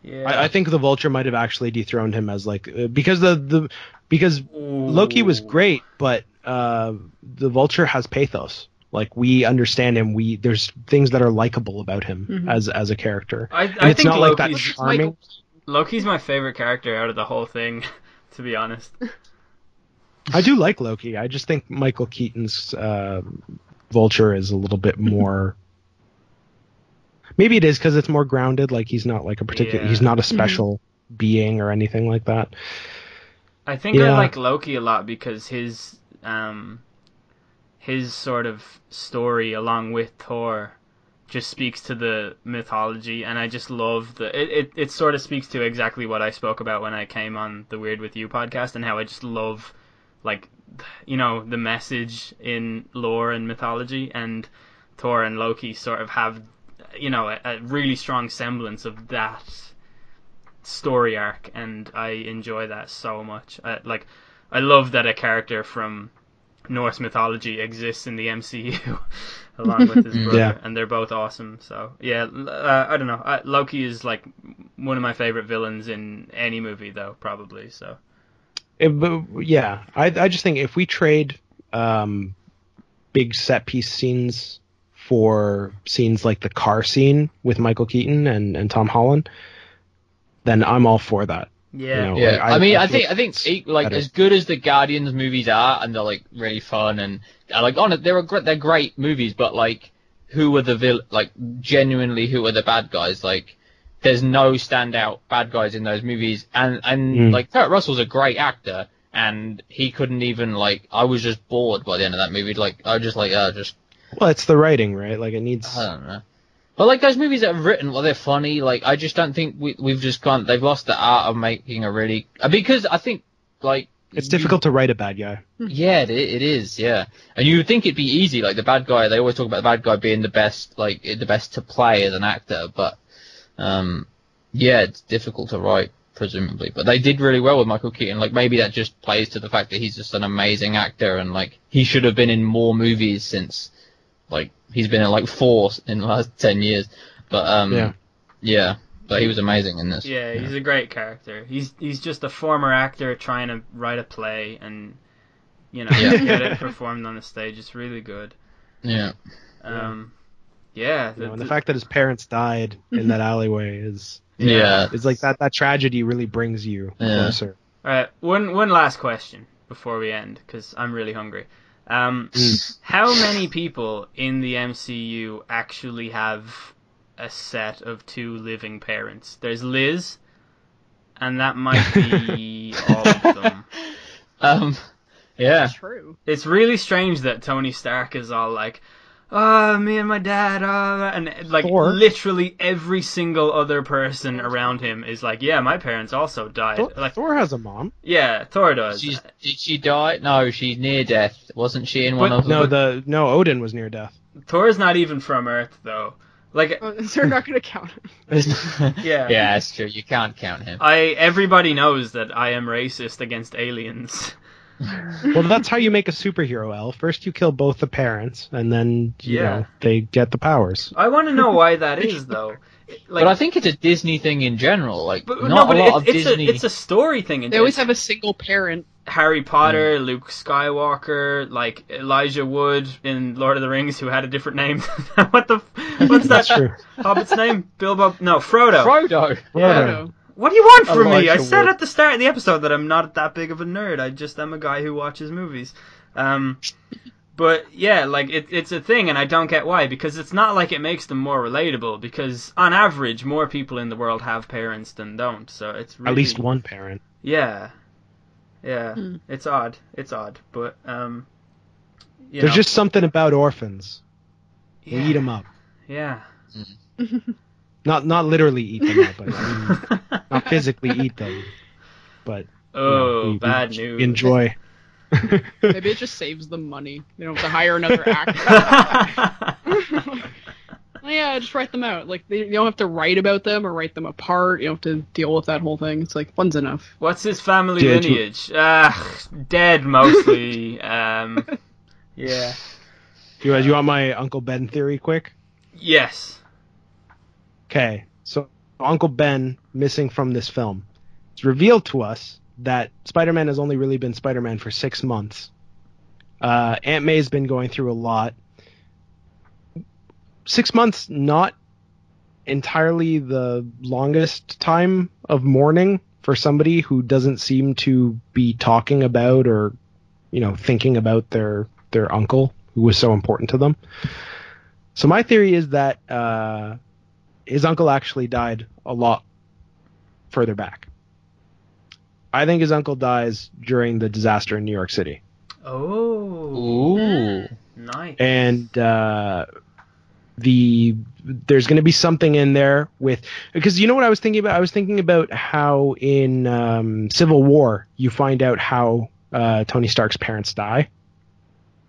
I think the Vulture might have actually dethroned him as like because because Loki was great, but the Vulture has pathos. Like we understand him. There's things that are likable about him as a character. I it's think not like that charming. Loki's my favorite character out of the whole thing, to be honest. I do like Loki. I just think Michael Keaton's Vulture is a little bit more. Maybe it is because it's more grounded. Like he's not like a particular. He's not a special being or anything like that. I think I like Loki a lot because his sort of story along with Thor just speaks to the mythology, and I just love it sort of speaks to exactly what I spoke about when I came on the Weird With You podcast, and how I just love, like, you know, the message in lore and mythology, and Thor and Loki sort of have, you know, a really strong semblance of that story arc, and I enjoy that so much. I love that a character from Norse mythology exists in the MCU along with his brother, and they're both awesome. So yeah, I don't know. Loki is like one of my favorite villains in any movie, though, probably. So I just think if we trade big set piece scenes for scenes like the car scene with Michael Keaton and Tom Holland, then I'm all for that. Yeah, you know, yeah. I think like better. As good as the Guardians movies are, and they're like really fun, and like on it, they're great movies. But like, who are genuinely who are the bad guys? Like, there's no standout bad guys in those movies, and like Kurt Russell's a great actor, and he couldn't even like. I was just bored by the end of that movie. Like I was just like Well, it's the writing, right? Like it needs. I don't know. But like those movies that are written, well, they're funny. Like I just don't think they've lost the art of making a really, because I think like It's difficult to write a bad guy. Yeah, it is. Yeah, and you would think it'd be easy. Like the bad guy, they always talk about the bad guy being the best to play as an actor. But yeah, it's difficult to write, presumably. But they did really well with Michael Keaton. Like maybe that just plays to the fact that he's just an amazing actor, and like he should have been in more movies since like he's been in like 4 in the last 10 years. But yeah. But he was amazing in this. Yeah, he's a great character. He's just a former actor trying to write a play and, get it performed on the stage. It's really good. Yeah. And the fact that his parents died in that alleyway is like that tragedy really brings you closer. All right, one last question before we end, because I'm really hungry. How many people in the MCU actually have a set of 2 living parents? There's Liz, and that might be all of them. Yeah. True. It's really strange that Tony Stark is all like, me and my dad, and like Thor. Literally every single other person around him is like, yeah, my parents also died. Thor has a mom. Yeah, Thor does. Did she die? No, she's near death. Wasn't she in one of them? No, Odin was near death. Thor's not even from Earth, though. Like, so they're not going to count him. Yeah, that's true. You can't count him. Everybody knows that I am racist against aliens. Well, that's how you make a superhero, El. First you kill both the parents, and then you know, they get the powers. I want to know why that is, though. Like, but I think it's a Disney thing in general. Like, it's a story thing. They always have a single parent. Harry Potter, Luke Skywalker, like Elijah Wood in Lord of the Rings, who had a different name. What's that? True. Hobbit's name? Bilbo? No, Frodo. Frodo. What do you want from me? I said at the start of the episode that I'm not that big of a nerd. I just am a guy who watches movies. But yeah, like it's a thing, and I don't get why, because it's not like it makes them more relatable, because on average more people in the world have parents than don't, so it's really... At least one parent. Yeah. It's odd, but there's just something about orphans. They eat them up. Yeah. Not literally eat them up, but I mean, not physically eat them, but bad news. Enjoy. Maybe it just saves them money. They don't have to hire another actor. Well, yeah, just write them out. Like, you don't have to write about them or write them apart. You don't have to deal with that whole thing. It's like, one's enough. What's his family lineage? Dead, mostly. Yeah. Do you want my Uncle Ben theory quick? Yes. Okay, so Uncle Ben missing from this film. It's revealed to us that Spider-Man has only really been Spider-Man for 6 months. Aunt May's been going through a lot. 6 months, not entirely the longest time of mourning for somebody who doesn't seem to be talking about or, thinking about their uncle who was so important to them. So my theory is that his uncle actually died a lot further back. I think his uncle dies during the disaster in New York City. Oh. Ooh. Nice. And there's going to be something in there with... Because you know what I was thinking about? I was thinking about how in Civil War you find out how Tony Stark's parents die.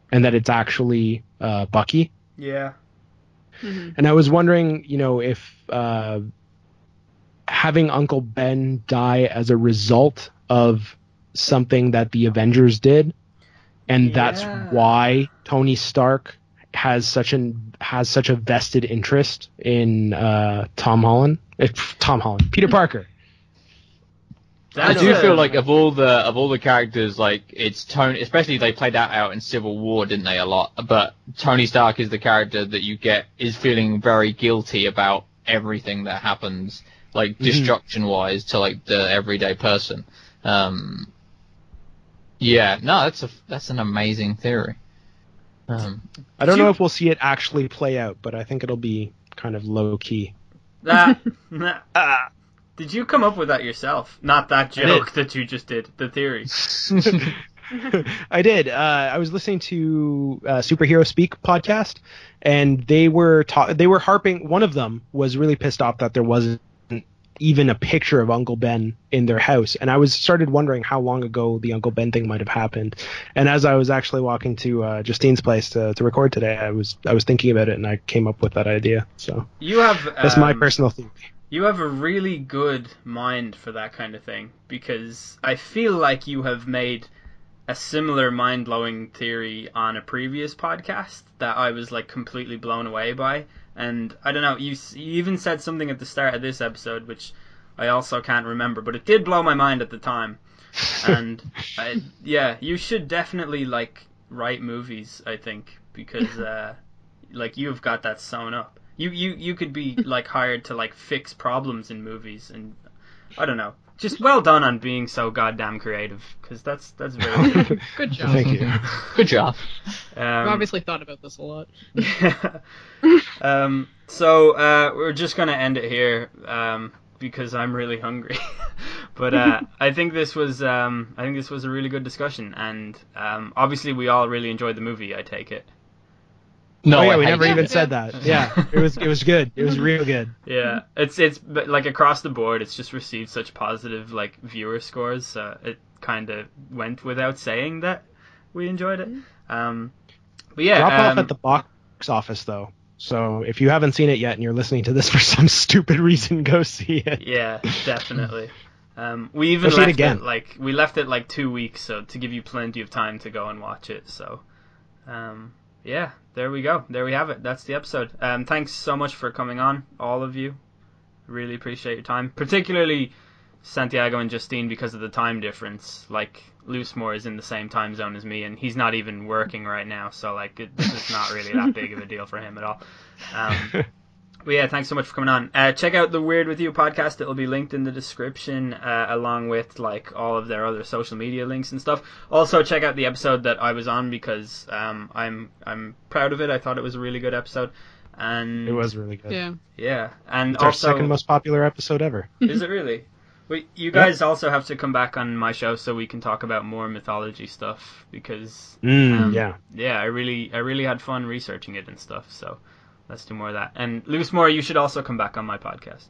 And that it's actually Bucky. Yeah. Mm-hmm. And I was wondering, if having Uncle Ben die as a result of something that the Avengers did, and that's why Tony Stark has such a vested interest in Peter Parker. I do feel like of all the characters, like it's Tony, especially they played that out in Civil War, didn't they, a lot? But Tony Stark is the character that you get is feeling very guilty about everything that happens, like destruction-wise, to like the everyday person. That's an amazing theory. I don't know if we'll see it actually play out, but I think it'll be kind of low key. Did you come up with that yourself? Not that joke that you just did, the theory. I did. I was listening to Superhero Speak podcast, and they were harping. One of them was really pissed off that there wasn't even a picture of Uncle Ben in their house. And I started wondering how long ago the Uncle Ben thing might have happened. And as I was actually walking to Justine's place to record today, I was thinking about it, and I came up with that idea. So that's my personal theory. You have a really good mind for that kind of thing, because I feel like you have made a similar mind-blowing theory on a previous podcast that I was like completely blown away by. And I don't know, you even said something at the start of this episode, which I also can't remember, but it did blow my mind at the time. And yeah, you should definitely like write movies, I think, because like you've got that sewn up. You could be like hired to like fix problems in movies, and I don't know. Just well done on being so goddamn creative, because that's very good. Good job. Thank you. Good job. I've obviously thought about this a lot. So we're just gonna end it here because I'm really hungry. But I think this was a really good discussion, and obviously we all really enjoyed the movie. I take it. No, we never even said that. Yeah, it was good. It was real good. Yeah, it's but like across the board, it's just received such positive like viewer scores. So it kind of went without saying that we enjoyed it. But yeah, drop off at the box office though. So if you haven't seen it yet and you're listening to this for some stupid reason, go see it. Yeah, definitely. We even left it like we left it like 2 weeks, so to give you plenty of time to go and watch it. So. Yeah, there we go. There we have it. That's the episode. Thanks so much for coming on, all of you. Really appreciate your time. Particularly Santiago and Justine, because of the time difference. Like, Loosemore is in the same time zone as me, and he's not even working right now, so like this is not really that big of a deal for him at all. But yeah, thanks so much for coming on. Check out the Weird With You podcast. It'll be linked in the description, along with like all of their other social media links and stuff. Also, check out the episode that I was on, because I'm proud of it. I thought it was a really good episode, and it was really good. Yeah, and it's also our second most popular episode ever. Is it really? Wait, you guys also have to come back on my show so we can talk about more mythology stuff, because I really had fun researching it and stuff. So. Let's do more of that. And Loosemore, you should also come back on my podcast.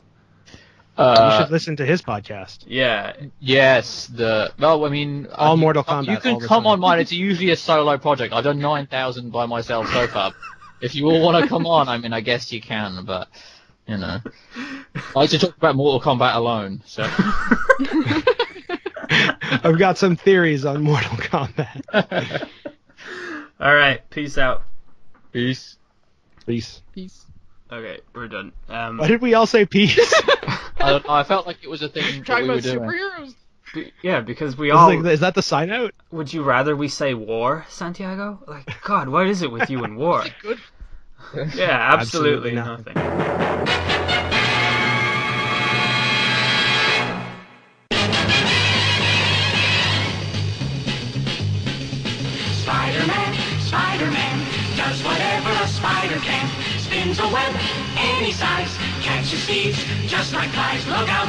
You should listen to his podcast. Yeah. Yes. All Mortal Kombat. You can come on mine. It's usually a solo project. I've done 9,000 by myself so far. If you all want to come on, I guess you can. But you know, I like to talk about Mortal Kombat alone. So. I've got some theories on Mortal Kombat. All right. Peace out. Peace. Peace. Okay, we're done. Why did we all say peace? I don't know. I felt like it was a thing that we were doing. Superheroes. Yeah, because we all... is that the sign out? Would you rather we say war, Santiago? Like, God, what is it with you and war? Good. Yeah, absolutely nothing. Spider-Man does whatever a spider can. Spins a web any size, catches thieves just like flies. Look out,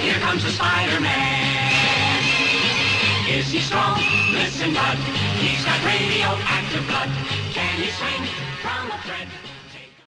here comes the Spider-Man. Is he strong? Listen, bud, he's got radioactive blood. Can he swing from a thread?